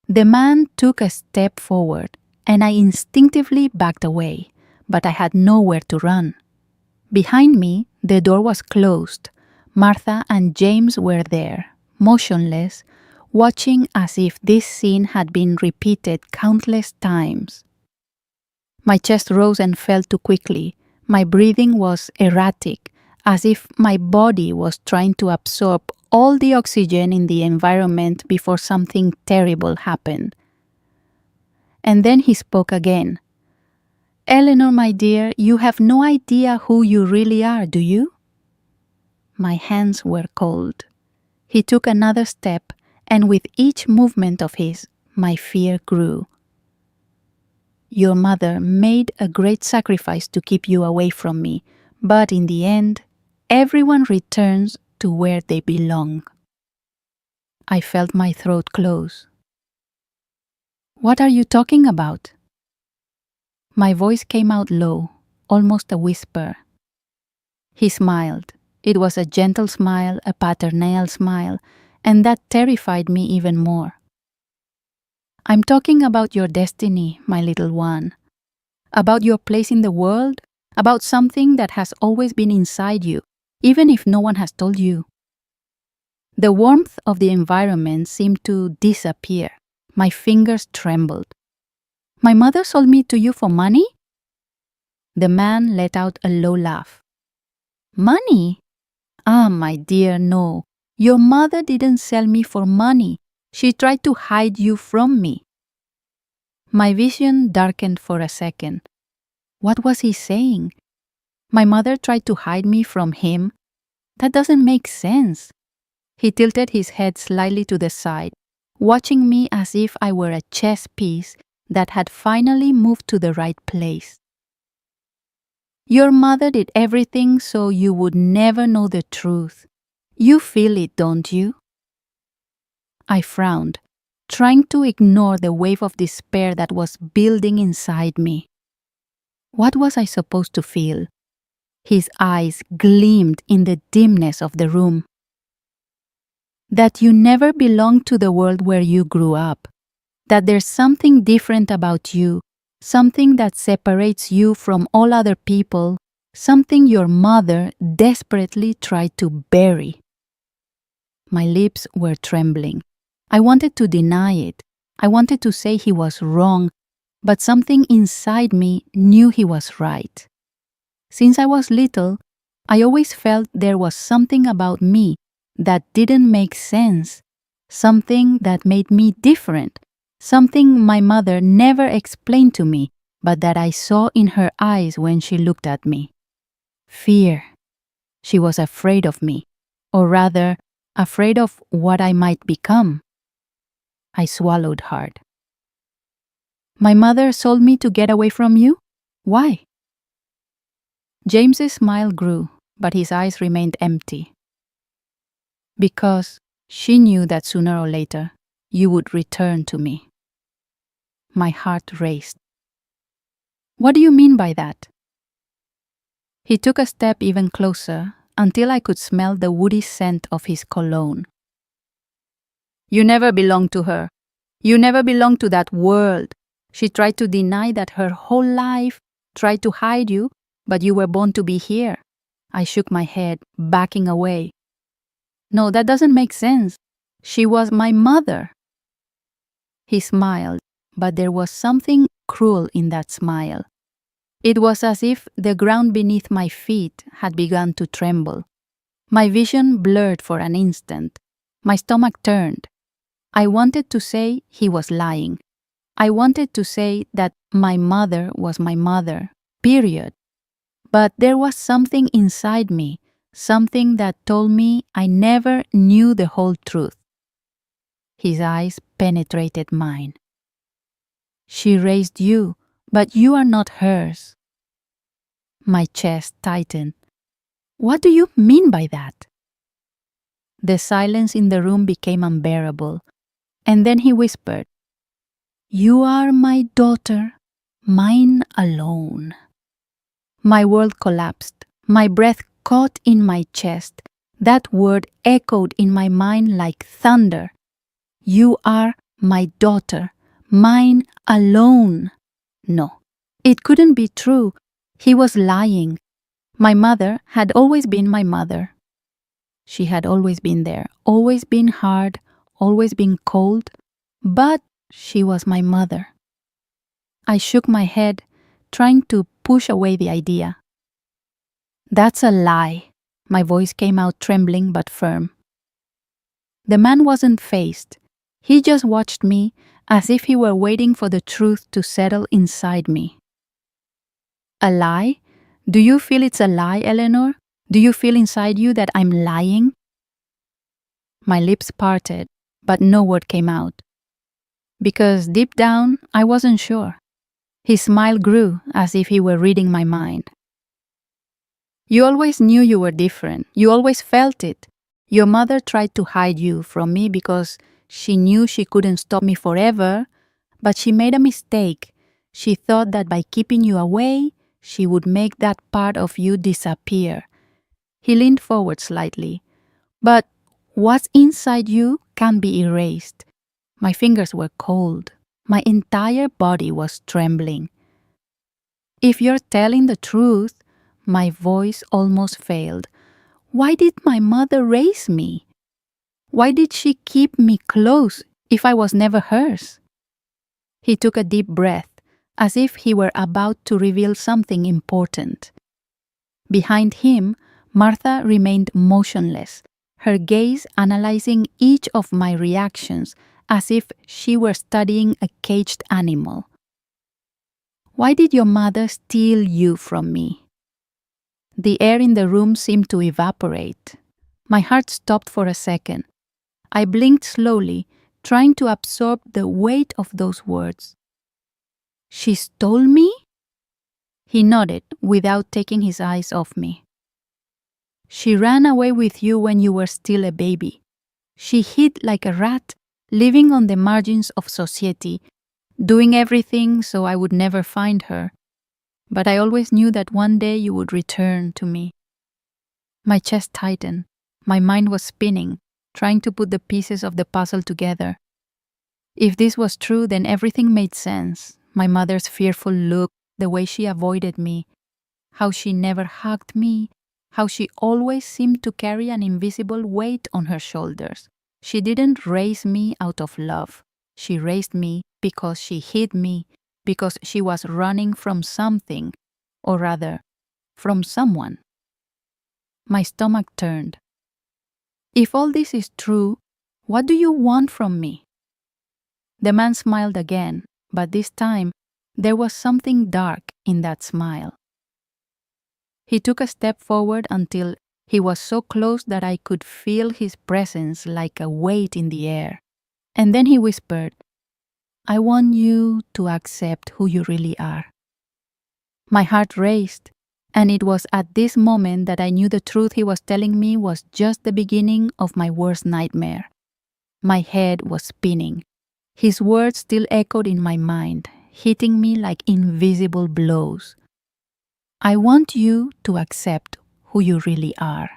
The man took a step forward, and I instinctively backed away, but I had nowhere to run. Behind me, the door was closed. Martha and James were there, motionless, watching as if this scene had been repeated countless times. My chest rose and fell too quickly. My breathing was erratic, as if my body was trying to absorb all the oxygen in the environment before something terrible happened. And then he spoke again. Eleanor, my dear, you have no idea who you really are, do you? My hands were cold. He took another step, and with each movement of his, my fear grew. Your mother made a great sacrifice to keep you away from me, but in the end, everyone returns to where they belong. I felt my throat close. What are you talking about? My voice came out low, almost a whisper. He smiled. It was a gentle smile, a paternal smile, and that terrified me even more. I'm talking about your destiny, my little one. About your place in the world, about something that has always been inside you, even if no one has told you. The warmth of the environment seemed to disappear. My fingers trembled. My mother sold me to you for money? The man let out a low laugh. Money? Ah, my dear, no. Your mother didn't sell me for money. She tried to hide you from me. My vision darkened for a second. What was he saying? My mother tried to hide me from him? That doesn't make sense. He tilted his head slightly to the side, watching me as if I were a chess piece that had finally moved to the right place. Your mother did everything so you would never know the truth. You feel it, don't you? I frowned, trying to ignore the wave of despair that was building inside me. What was I supposed to feel? His eyes gleamed in the dimness of the room. That you never belonged to the world where you grew up. That there's something different about you, something that separates you from all other people, something your mother desperately tried to bury. My lips were trembling. I wanted to deny it. I wanted to say he was wrong, but something inside me knew he was right. Since I was little, I always felt there was something about me that didn't make sense, something that made me different, something my mother never explained to me, but that I saw in her eyes when she looked at me. Fear. She was afraid of me, or rather, afraid of what I might become. I swallowed hard. My mother sold me to get away from you? Why? James's smile grew, but his eyes remained empty. Because she knew that sooner or later you would return to me. My heart raced. What do you mean by that? He took a step even closer until I could smell the woody scent of his cologne. You never belonged to her. You never belonged to that world. She tried to deny that her whole life, tried to hide you, but you were born to be here. I shook my head, backing away. No, that doesn't make sense. She was my mother. He smiled, but there was something cruel in that smile. It was as if the ground beneath my feet had begun to tremble. My vision blurred for an instant. My stomach turned. I wanted to say he was lying. I wanted to say that my mother was my mother, period. But there was something inside me, something that told me I never knew the whole truth. His eyes penetrated mine. She raised you, but you are not hers. My chest tightened. What do you mean by that? The silence in the room became unbearable, and then he whispered, You are my daughter, mine alone. My world collapsed. My breath caught in my chest. That word echoed in my mind like thunder. You are my daughter, mine alone. No, it couldn't be true. He was lying. My mother had always been my mother. She had always been there, always been hard, always been cold, but she was my mother. I shook my head, trying to push away the idea. That's a lie. My voice came out trembling but firm. The man wasn't fazed. He just watched me as if he were waiting for the truth to settle inside me. A lie? Do you feel it's a lie, Eleanor? Do you feel inside you that I'm lying? My lips parted, but no word came out. Because deep down, I wasn't sure. His smile grew as if he were reading my mind. You always knew you were different. You always felt it. Your mother tried to hide you from me because she knew she couldn't stop me forever, but she made a mistake. She thought that by keeping you away, she would make that part of you disappear. He leaned forward slightly. But what's inside you can't be erased. My fingers were cold. My entire body was trembling. If you're telling the truth, my voice almost failed. Why did my mother raise me? Why did she keep me close if I was never hers? He took a deep breath, as if he were about to reveal something important. Behind him, Martha remained motionless, her gaze analyzing each of my reactions as if she were studying a caged animal. Why did your mother steal you from me? The air in the room seemed to evaporate. My heart stopped for a second. I blinked slowly, trying to absorb the weight of those words. She stole me? He nodded without taking his eyes off me. She ran away with you when you were still a baby. She hid like a rat, living on the margins of society, doing everything so I would never find her. But I always knew that one day you would return to me. My chest tightened. My mind was spinning, trying to put the pieces of the puzzle together. If this was true, then everything made sense. My mother's fearful look, the way she avoided me, how she never hugged me, how she always seemed to carry an invisible weight on her shoulders. She didn't raise me out of love. She raised me because she hid me, because she was running from something, or rather, from someone. My stomach turned. If all this is true, what do you want from me? The man smiled again, but this time there was something dark in that smile. He took a step forward until he was so close that I could feel his presence like a weight in the air. And then he whispered, I want you to accept who you really are. My heart raced, and it was at this moment that I knew the truth he was telling me was just the beginning of my worst nightmare. My head was spinning. His words still echoed in my mind, hitting me like invisible blows. I want you to accept who you really are.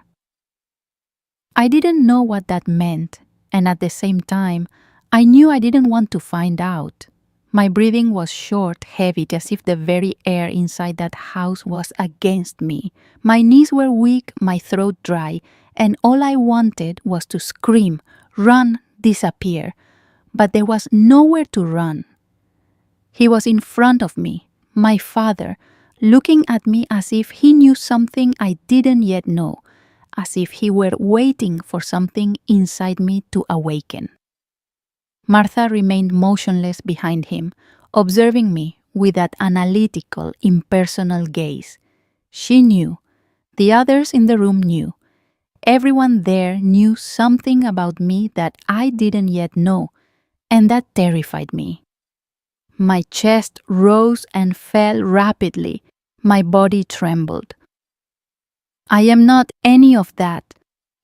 I didn't know what that meant, and at the same time, I knew I didn't want to find out. My breathing was short, heavy, as if the very air inside that house was against me. My knees were weak, my throat dry, and all I wanted was to scream, run, disappear. But there was nowhere to run. He was in front of me, my father, looking at me as if he knew something I didn't yet know, as if he were waiting for something inside me to awaken. Martha remained motionless behind him, observing me with that analytical, impersonal gaze. She knew. The others in the room knew. Everyone there knew something about me that I didn't yet know, and that terrified me. My chest rose and fell rapidly. My body trembled. I am not any of that.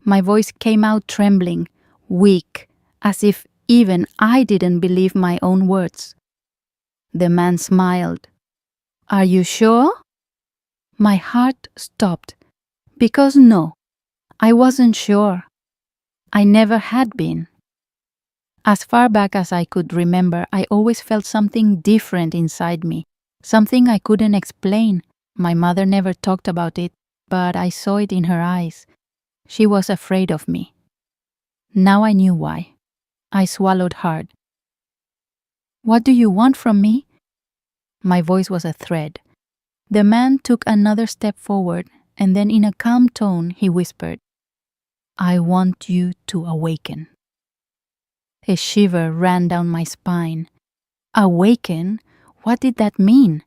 My voice came out trembling, weak, as if even I didn't believe my own words. The man smiled. Are you sure? My heart stopped, because no, I wasn't sure. I never had been. As far back as I could remember, I always felt something different inside me, something I couldn't explain. My mother never talked about it, but I saw it in her eyes. She was afraid of me. Now I knew why. I swallowed hard. What do you want from me? My voice was a thread. The man took another step forward, and then in a calm tone he whispered, I want you to awaken. A shiver ran down my spine. Awaken? What did that mean?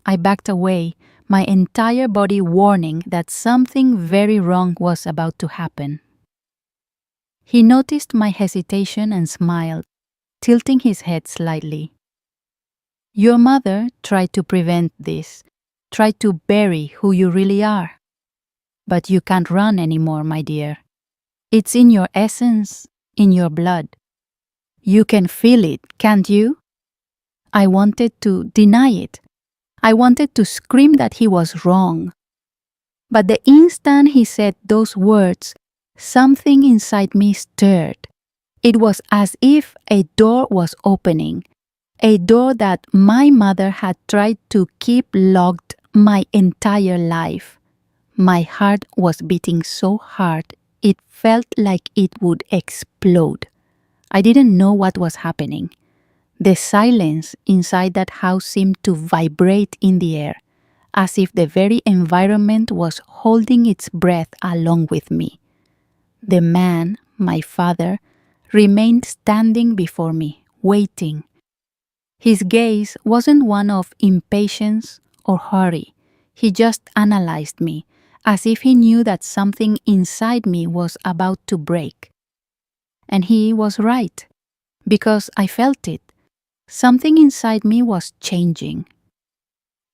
I backed away, my entire body warning that something very wrong was about to happen. He noticed my hesitation and smiled, tilting his head slightly. Your mother tried to prevent this, tried to bury who you really are. But you can't run anymore, my dear. It's in your essence, in your blood. You can feel it, can't you? I wanted to deny it. I wanted to scream that he was wrong. But the instant he said those words, something inside me stirred. It was as if a door was opening, a door that my mother had tried to keep locked my entire life. My heart was beating so hard it felt like it would explode. I didn't know what was happening. The silence inside that house seemed to vibrate in the air, as if the very environment was holding its breath along with me. The man, my father, remained standing before me, waiting. His gaze wasn't one of impatience or hurry. He just analyzed me, as if he knew that something inside me was about to break. And he was right, because I felt it. Something inside me was changing.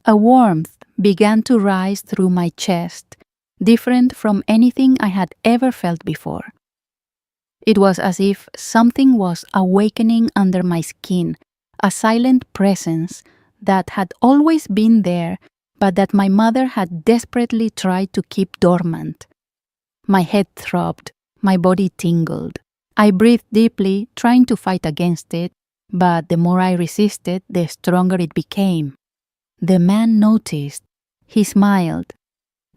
A warmth began to rise through my chest, different from anything I had ever felt before. It was as if something was awakening under my skin, a silent presence that had always been there, but that my mother had desperately tried to keep dormant. My head throbbed, my body tingled. I breathed deeply, trying to fight against it, but the more I resisted, the stronger it became. The man noticed. He smiled.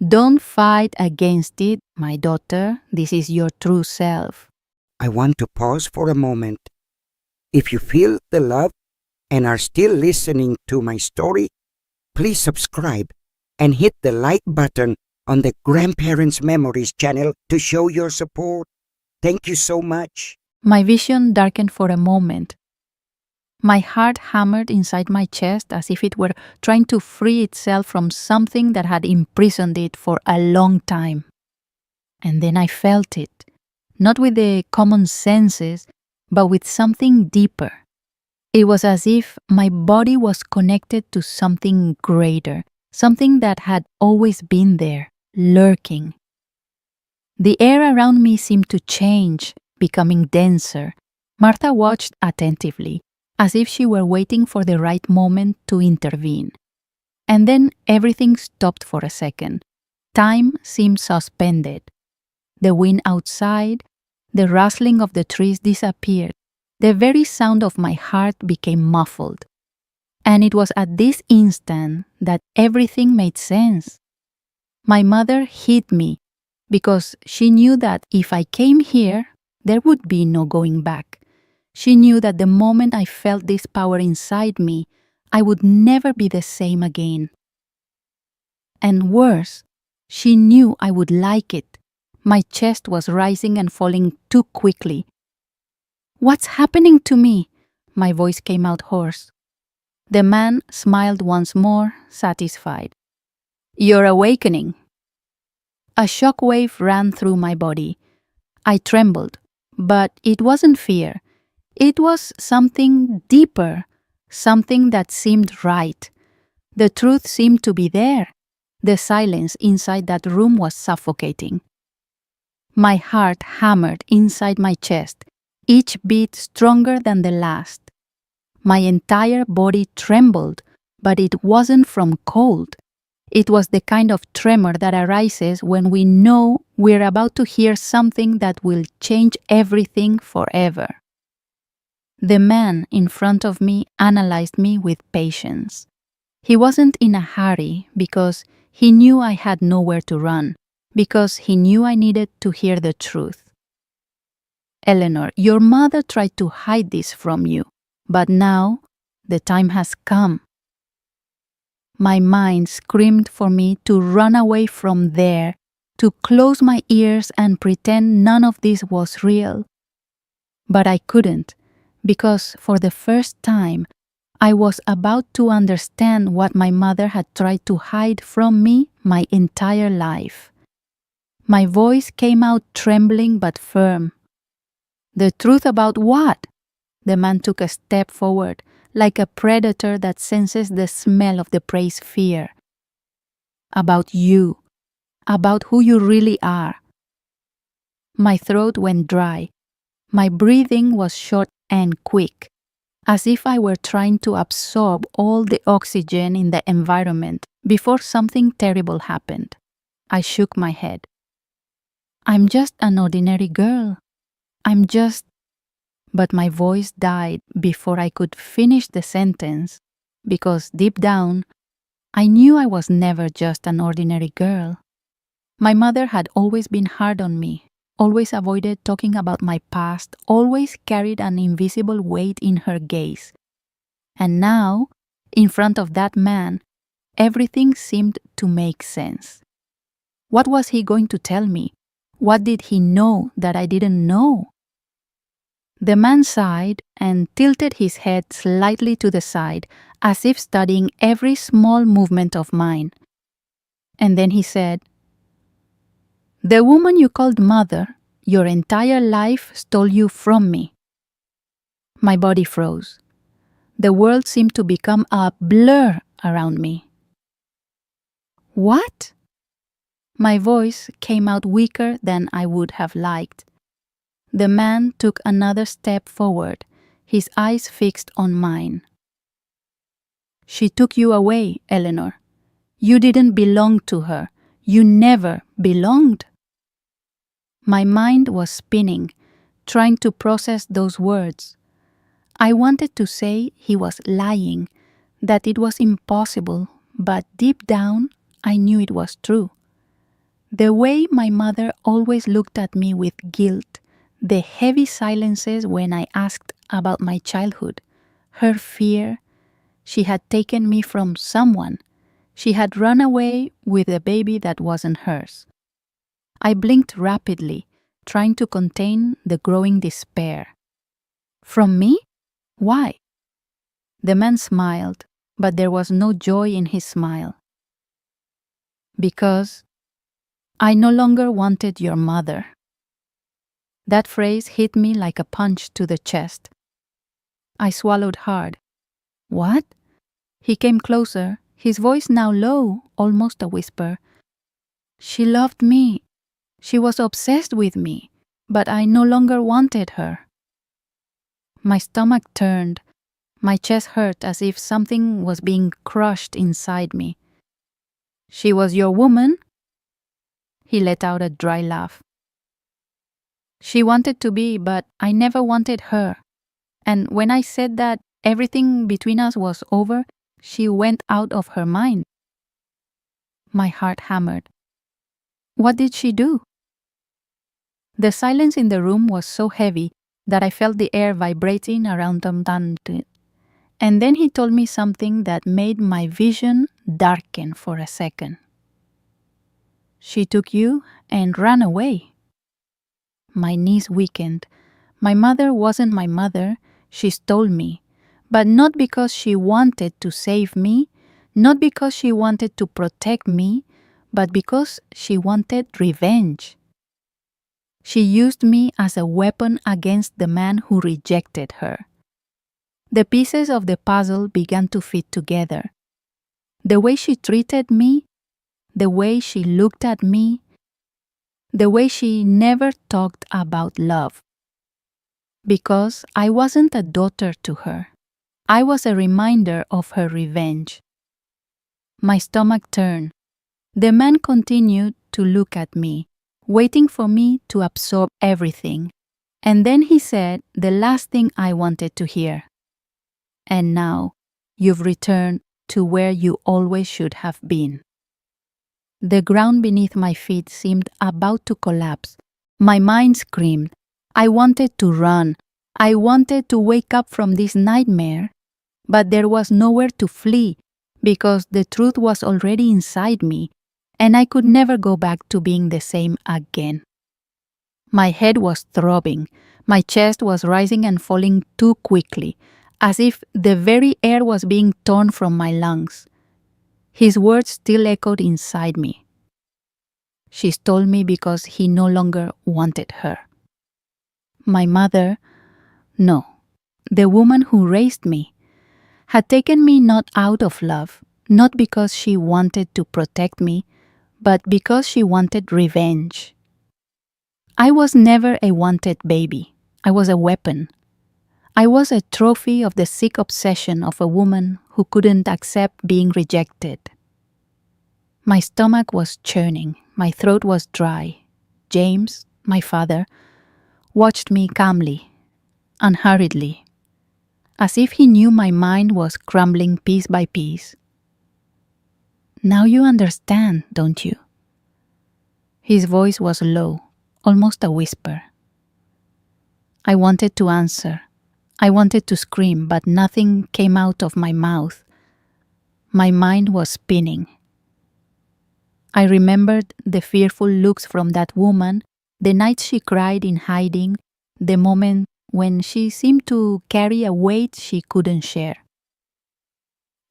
"Don't fight against it, my daughter. This is your true self."
I want to pause for a moment. If you feel the love and are still listening to my story, please subscribe and hit the like button on the Grandparents Memories channel to show your support. Thank you so much.
My vision darkened for a moment. My heart hammered inside my chest as if it were trying to free itself from something that had imprisoned it for a long time. And then I felt it, not with the common senses, but with something deeper. It was as if my body was connected to something greater, something that had always been there, lurking. The air around me seemed to change, becoming denser. Martha watched attentively, as if she were waiting for the right moment to intervene. And then everything stopped for a second. Time seemed suspended. The wind outside, the rustling of the trees disappeared. The very sound of my heart became muffled. And it was at this instant that everything made sense. My mother hid me because she knew that if I came here, there would be no going back. She knew that the moment I felt this power inside me, I would never be the same again. And worse, she knew I would like it. My chest was rising and falling too quickly. "What's happening to me?" My voice came out hoarse. The man smiled once more, satisfied. "You're awakening." A shock wave ran through my body. I trembled, but it wasn't fear. It was something deeper, something that seemed right. The truth seemed to be there. The silence inside that room was suffocating. My heart hammered inside my chest, each beat stronger than the last. My entire body trembled, but it wasn't from cold. It was the kind of tremor that arises when we know we're about to hear something that will change everything forever. The man in front of me analyzed me with patience. He wasn't in a hurry because he knew I had nowhere to run, because he knew I needed to hear the truth. "Eleanor, your mother tried to hide this from you, but now the time has come." My mind screamed for me to run away from there, to close my ears and pretend none of this was real. But I couldn't, because for the first time, I was about to understand what my mother had tried to hide from me my entire life. My voice came out trembling but firm. "The truth about what?" The man took a step forward, like a predator that senses the smell of the prey's fear. "About you, about who you really are." My throat went dry. My breathing was short and quick, as if I were trying to absorb all the oxygen in the environment before something terrible happened. I shook my head. I'm just an ordinary girl. I'm just. But my voice died before I could finish the sentence because deep down, I knew I was never just an ordinary girl. My mother had always been hard on me, always avoided talking about my past, always carried an invisible weight in her gaze. And now, in front of that man, everything seemed to make sense. What was he going to tell me? What did he know that I didn't know? The man sighed and tilted his head slightly to the side, as if studying every small movement of mine. And then he said, "The woman you called mother, your entire life stole you from me." My body froze. The world seemed to become a blur around me. What? My voice came out weaker than I would have liked. The man took another step forward, his eyes fixed on mine. "She took you away, Eleanor. You didn't belong to her. You never belonged." My mind was spinning, trying to process those words. I wanted to say he was lying, that it was impossible, but deep down, I knew it was true. The way my mother always looked at me with guilt, the heavy silences when I asked about my childhood, her fear. She had taken me from someone. She had run away with a baby that wasn't hers. I blinked rapidly, trying to contain the growing despair. From me? Why? The man smiled, but there was no joy in his smile. "Because I no longer wanted your mother." That phrase hit me like a punch to the chest. I swallowed hard. "What?" He came closer, his voice now low, almost a whisper. "She loved me. She was obsessed with me, but I no longer wanted her." My stomach turned. My chest hurt as if something was being crushed inside me. "She was your woman?" He let out a dry laugh. "She wanted to be, but I never wanted her. And when I said that everything between us was over, she went out of her mind." My heart hammered. "What did she do?" The silence in the room was so heavy that I felt the air vibrating around them. And then he told me something that made my vision darken for a second. "She took you and ran away." My knees weakened. My mother wasn't my mother. She stole me. But not because she wanted to save me, not because she wanted to protect me, but because she wanted revenge. She used me as a weapon against the man who rejected her. The pieces of the puzzle began to fit together. The way she treated me, the way she looked at me, the way she never talked about love. Because I wasn't a daughter to her. I was a reminder of her revenge. My stomach turned. The man continued to look at me, waiting for me to absorb everything. And then he said the last thing I wanted to hear. "And now, you've returned to where you always should have been." The ground beneath my feet seemed about to collapse. My mind screamed. I wanted to run. I wanted to wake up from this nightmare. But there was nowhere to flee because the truth was already inside me, and I could never go back to being the same again. My head was throbbing. My chest was rising and falling too quickly, as if the very air was being torn from my lungs. His words still echoed inside me. She stole me because he no longer wanted her. My mother, no, the woman who raised me, had taken me not out of love, not because she wanted to protect me, but because she wanted revenge. I was never a wanted baby. I was a weapon. I was a trophy of the sick obsession of a woman who couldn't accept being rejected. My stomach was churning. My throat was dry. James, my father, watched me calmly, unhurriedly, as if he knew my mind was crumbling piece by piece. Now you understand, don't you? His voice was low, almost a whisper. I wanted to answer. I wanted to scream, but nothing came out of my mouth. My mind was spinning. I remembered the fearful looks from that woman, the nights she cried in hiding, the moment when she seemed to carry a weight she couldn't share.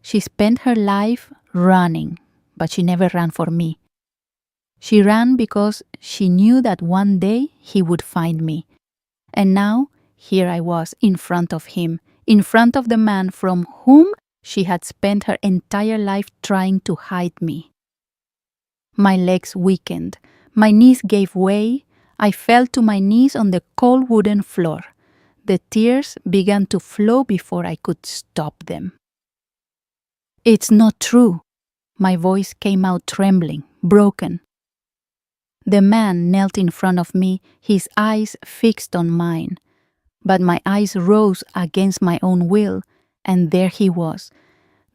She spent her life running, but she never ran for me. She ran because she knew that one day he would find me. And now, here I was in front of him, in front of the man from whom she had spent her entire life trying to hide me. My legs weakened, my knees gave way, I fell to my knees on the cold wooden floor. The tears began to flow before I could stop them. It's not true. My voice came out trembling, broken. The man knelt in front of me, his eyes fixed on mine. But my eyes rose against my own will, and there he was,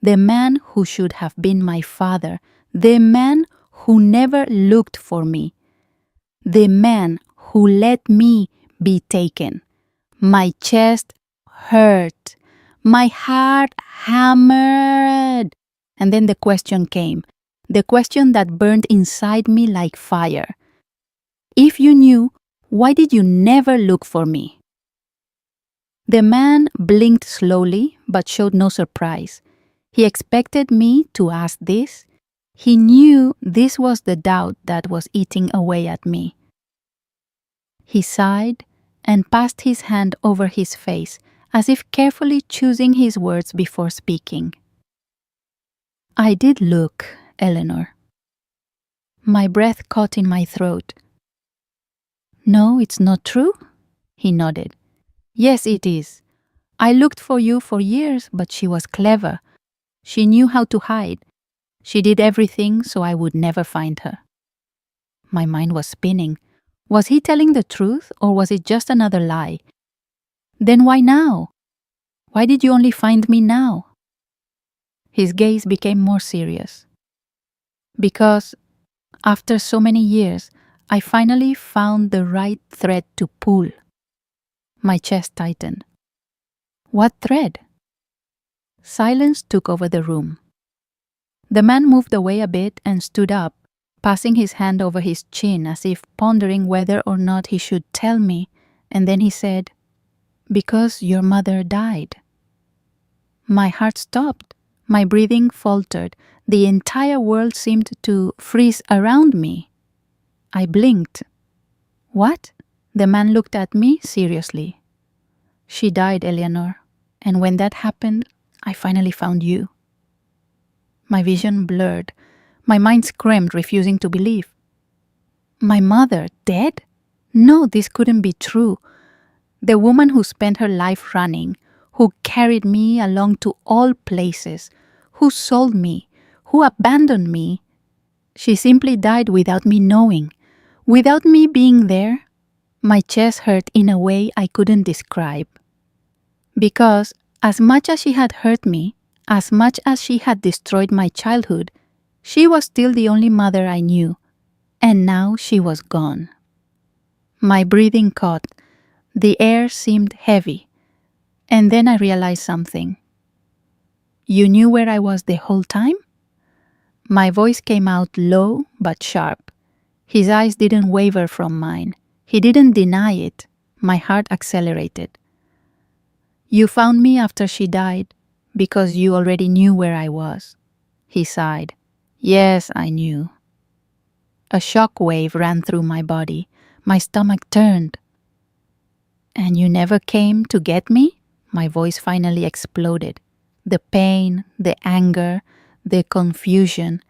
the man who should have been my father, the man who never looked for me, the man who let me be taken. My chest hurt, my heart hammered. And then the question came, the question that burned inside me like fire. If you knew, why did you never look for me? The man blinked slowly, but showed no surprise. He expected me to ask this. He knew this was the doubt that was eating away at me. He sighed and passed his hand over his face, as if carefully choosing his words before speaking. I did look, Eleanor. My breath caught in my throat. No, it's not true? He nodded. Yes, it is. I looked for you for years, but she was clever. She knew how to hide. She did everything so I would never find her. My mind was spinning. Was he telling the truth, or was it just another lie? Then why now? Why did you only find me now? His gaze became more serious. Because, after so many years, I finally found the right thread to pull. My chest tightened. What thread? Silence took over the room. The man moved away a bit and stood up, passing his hand over his chin as if pondering whether or not he should tell me, and then he said, Because your mother died. My heart stopped. My breathing faltered. The entire world seemed to freeze around me. I blinked. What? The man looked at me seriously. She died, Eleanor, and when that happened, I finally found you. My vision blurred. My mind screamed, refusing to believe. My mother dead? No, this couldn't be true. The woman who spent her life running, who carried me along to all places, who sold me, who abandoned me, she simply died without me knowing, without me being there. My chest hurt in a way I couldn't describe. Because as much as she had hurt me, as much as she had destroyed my childhood, she was still the only mother I knew, and now she was gone. My breathing caught. The air seemed heavy, and then I realized something. You knew where I was the whole time? My voice came out low but sharp. His eyes didn't waver from mine. He didn't deny it. My heart accelerated. You found me after she died because you already knew where I was. He sighed. Yes, I knew. A shock wave ran through my body. My stomach turned. And you never came to get me? My voice finally exploded. The pain, the anger, the confusion,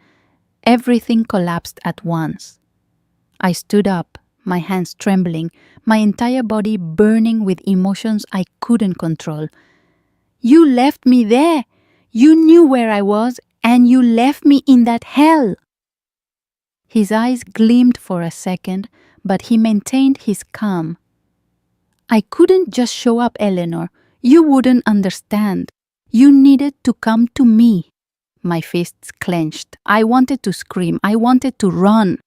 everything collapsed at once. I stood up, my hands trembling, my entire body burning with emotions I couldn't control. "You left me there! You knew where I was, and you left me in that hell!" His eyes gleamed for a second, but he maintained his calm. "I couldn't just show up, Eleanor. You wouldn't understand. You needed to come to me." My fists clenched. I wanted to scream. I wanted to run.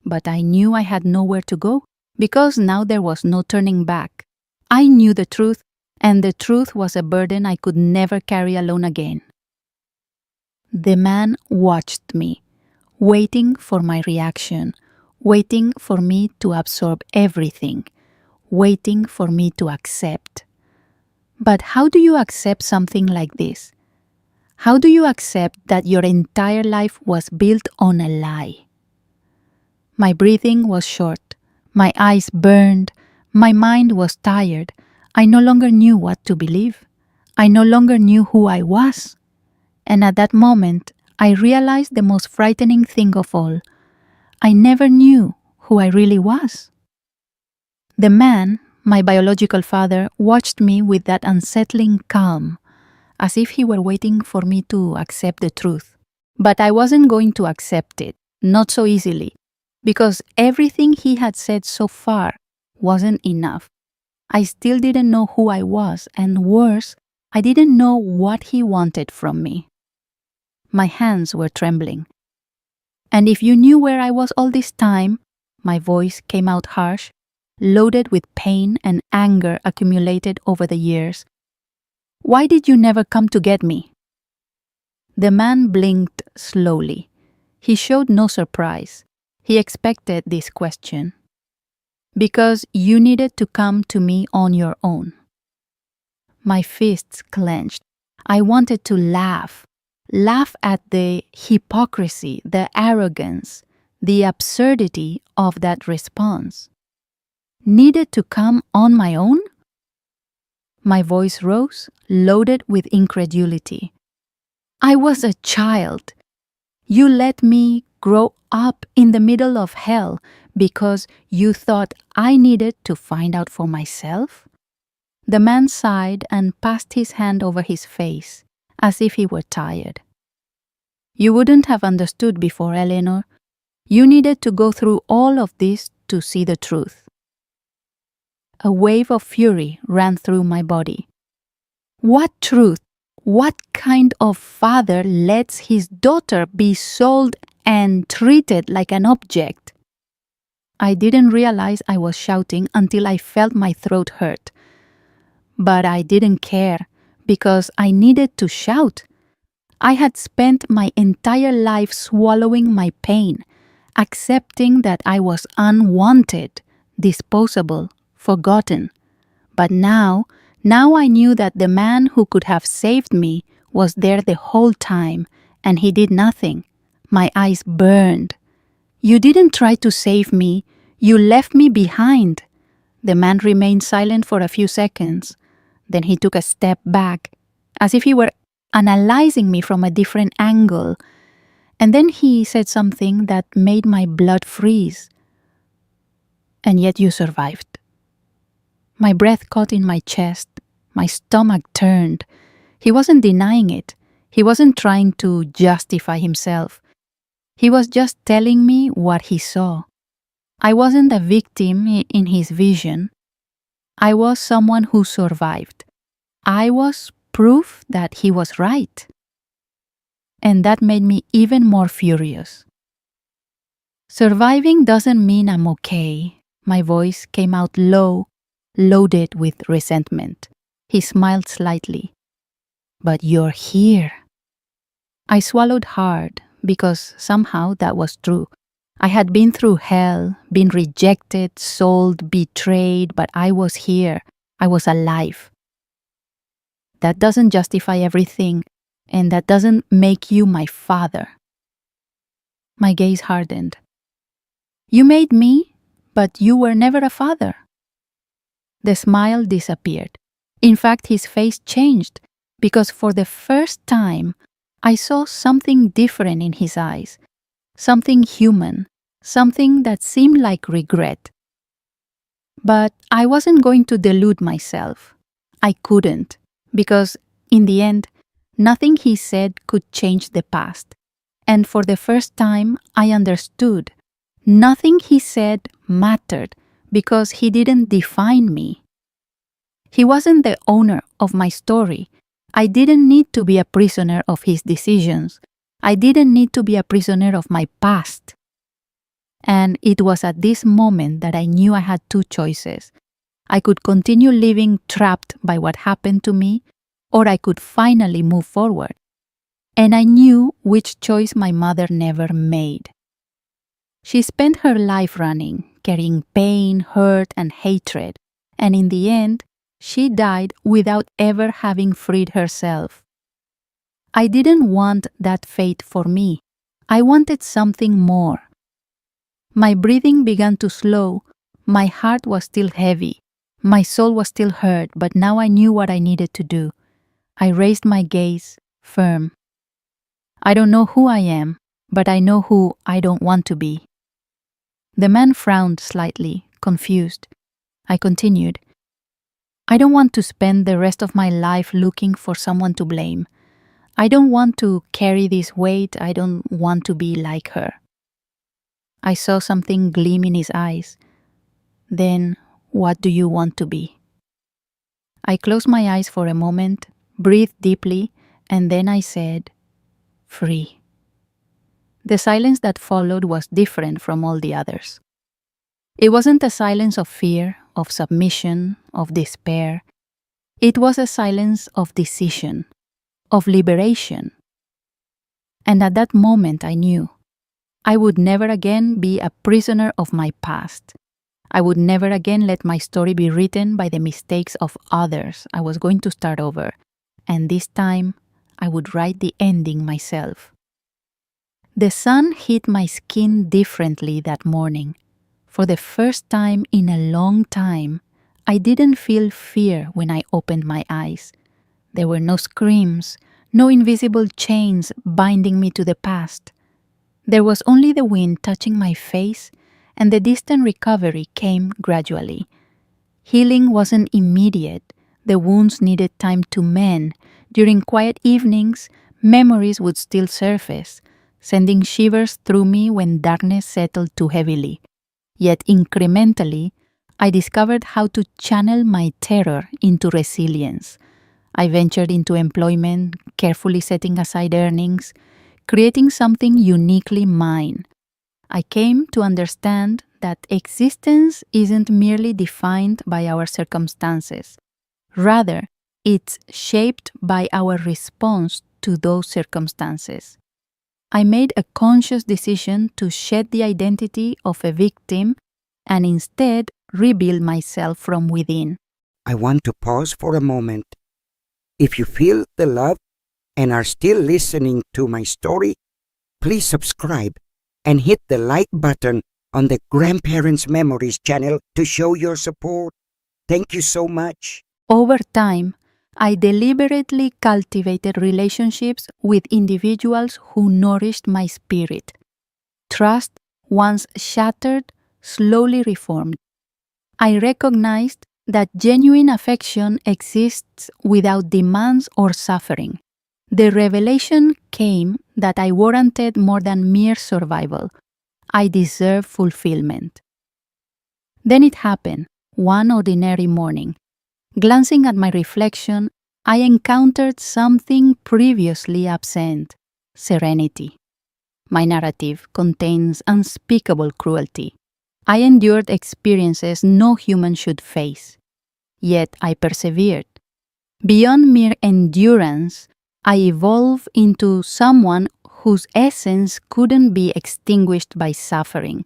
But I knew I had nowhere to go, because now there was no turning back. I knew the truth, and the truth was a burden I could never carry alone again. The man watched me, waiting for my reaction, waiting for me to absorb everything, waiting for me to accept. But how do you accept something like this? How do you accept that your entire life was built on a lie? My breathing was short. My eyes burned. My mind was tired. I no longer knew what to believe. I no longer knew who I was. And at that moment, I realized the most frightening thing of all. I never knew who I really was. The man, my biological father, watched me with that unsettling calm, as if he were waiting for me to accept the truth. But I wasn't going to accept it, not so easily, because everything he had said so far wasn't enough. I still didn't know who I was, and worse, I didn't know what he wanted from me. My hands were trembling. "And if you knew where I was all this time," my voice came out harsh, loaded with pain and anger accumulated over the years, "why did you never come to get me?" The man blinked slowly. He showed no surprise. He expected this question. "Because you needed to come to me on your own." My fists clenched. I wanted to laugh at the hypocrisy, the arrogance, the absurdity of that response. Needed to come on my own? My voice rose, loaded with incredulity. "I was a child. You let me grow up in the middle of hell because you thought I needed to find out for myself?" The man sighed and passed his hand over his face, as if he were tired. "You wouldn't have understood before, Eleanor. You needed to go through all of this to see the truth." A wave of fury ran through my body. What truth? What kind of father lets his daughter be sold and treated like an object? I didn't realize I was shouting until I felt my throat hurt. But I didn't care, because I needed to shout. I had spent my entire life swallowing my pain, accepting that I was unwanted, disposable, forgotten. But now I knew that the man who could have saved me was there the whole time, and he did nothing. My eyes burned. "You didn't try to save me. You left me behind." The man remained silent for a few seconds. Then he took a step back, as if he were analyzing me from a different angle. And then he said something that made my blood freeze. "And yet you survived." My breath caught in my chest. My stomach turned. He wasn't denying it. He wasn't trying to justify himself. He was just telling me what he saw. I wasn't a victim in his vision. I was someone who survived. I was proof that he was right. And that made me even more furious. "Surviving doesn't mean I'm okay." My voice came out low, loaded with resentment. He smiled slightly. "But you're here." I swallowed hard, because somehow that was true. I had been through hell, been rejected, sold, betrayed, but I was here. I was alive. That doesn't justify everything, and that doesn't make you my father. My gaze hardened. "You made me, but you were never a father." The smile disappeared. In fact, his face changed, because for the first time, I saw something different in his eyes. Something human, something that seemed like regret. But I wasn't going to delude myself. I couldn't, because in the end, nothing he said could change the past. And for the first time, I understood. Nothing he said mattered because he didn't define me. He wasn't the owner of my story. I didn't need to be a prisoner of his decisions. I didn't need to be a prisoner of my past. And it was at this moment that I knew I had two choices. I could continue living trapped by what happened to me, or I could finally move forward. And I knew which choice my mother never made. She spent her life running, carrying pain, hurt, and hatred, and in the end, she died without ever having freed herself. I didn't want that fate for me. I wanted something more. My breathing began to slow. My heart was still heavy. My soul was still hurt, but now I knew what I needed to do. I raised my gaze, firm. I don't know who I am, but I know who I don't want to be. The man frowned slightly, confused. I continued. I don't want to spend the rest of my life looking for someone to blame. I don't want to carry this weight. I don't want to be like her. I saw something gleam in his eyes. Then, what do you want to be? I closed my eyes for a moment, breathed deeply, and then I said, free. The silence that followed was different from all the others. It wasn't a silence of fear, of submission, of despair. It was a silence of decision, of liberation. And at that moment I knew I would never again be a prisoner of my past. I would never again let my story be written by the mistakes of others. I was going to start over. And this time, I would write the ending myself. The sun hit my skin differently that morning. For the first time in a long time, I didn't feel fear when I opened my eyes. There were no screams, no invisible chains binding me to the past. There was only the wind touching my face, and the distant recovery came gradually. Healing wasn't immediate. The wounds needed time to mend. During quiet evenings, memories would still surface, sending shivers through me when darkness settled too heavily. Yet incrementally, I discovered how to channel my terror into resilience. I ventured into employment, carefully setting aside earnings, creating something uniquely mine. I came to understand that existence isn't merely defined by our circumstances. Rather, it's shaped by our response to those circumstances. I made a conscious decision to shed the identity of a victim and instead rebuild myself from within.
I want to pause for a moment. If you feel the love and are still listening to my story, please subscribe and hit the like button on the Grandparents Memories channel to show your support. Thank you so much.
Over time, I deliberately cultivated relationships with individuals who nourished my spirit. Trust, once shattered, slowly reformed. I recognized that genuine affection exists without demands or suffering. The revelation came that I warranted more than mere survival. I deserved fulfillment. Then it happened, one ordinary morning. Glancing at my reflection, I encountered something previously absent: serenity. My narrative contains unspeakable cruelty. I endured experiences no human should face. Yet I persevered. Beyond mere endurance, I evolved into someone whose essence couldn't be extinguished by suffering.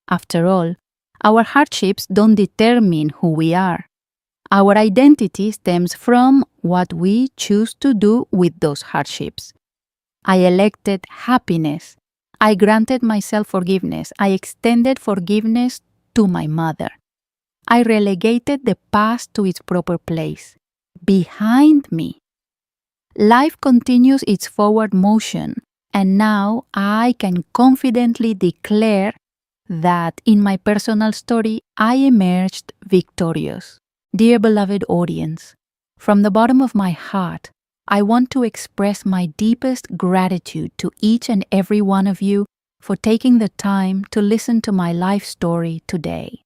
After all, our hardships don't determine who we are. Our identity stems from what we choose to do with those hardships. I elected happiness. I granted myself forgiveness. I extended forgiveness to my mother. I relegated the past to its proper place, behind me. Life continues its forward motion, and now I can confidently declare that in my personal story, I emerged victorious. Dear beloved audience, from the bottom of my heart, I want to express my deepest gratitude to each and every one of you for taking the time to listen to my life story today.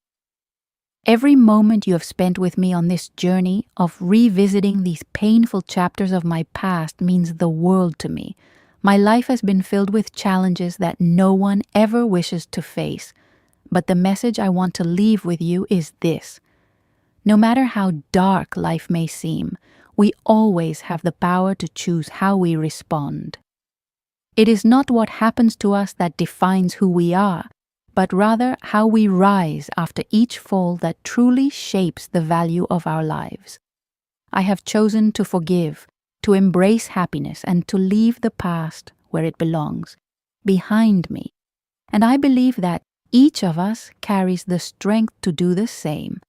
Every moment you have spent with me on this journey of revisiting these painful chapters of my past means the world to me. My life has been filled with challenges that no one ever wishes to face. But the message I want to leave with you is this. No matter how dark life may seem, we always have the power to choose how we respond. It is not what happens to us that defines who we are, but rather how we rise after each fall that truly shapes the value of our lives. I have chosen to forgive, to embrace happiness, and to leave the past where it belongs, behind me. And I believe that each of us carries the strength to do the same.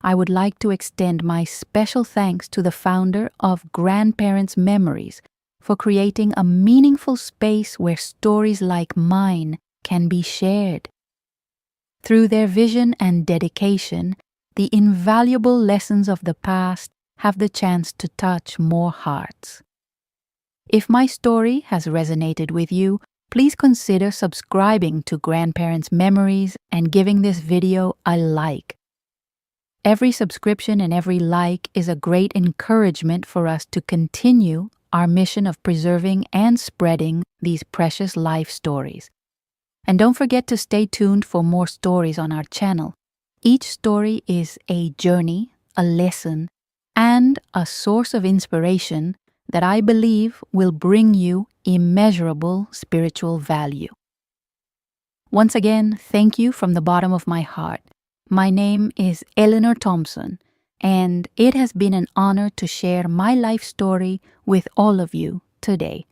I would like to extend my special thanks to the founder of Grandparent's Memories for creating a meaningful space where stories like mine can be shared. Through their vision and dedication, the invaluable lessons of the past have the chance to touch more hearts. If my story has resonated with you, please consider subscribing to Grandparents' Memories and giving this video a like. Every subscription and every like is a great encouragement for us to continue our mission of preserving and spreading these precious life stories. And don't forget to stay tuned for more stories on our channel. Each story is a journey, a lesson, and a source of inspiration that I believe will bring you immeasurable spiritual value. Once again, thank you from the bottom of my heart. My name is Eleanor Thompson, and it has been an honor to share my life story with all of you today.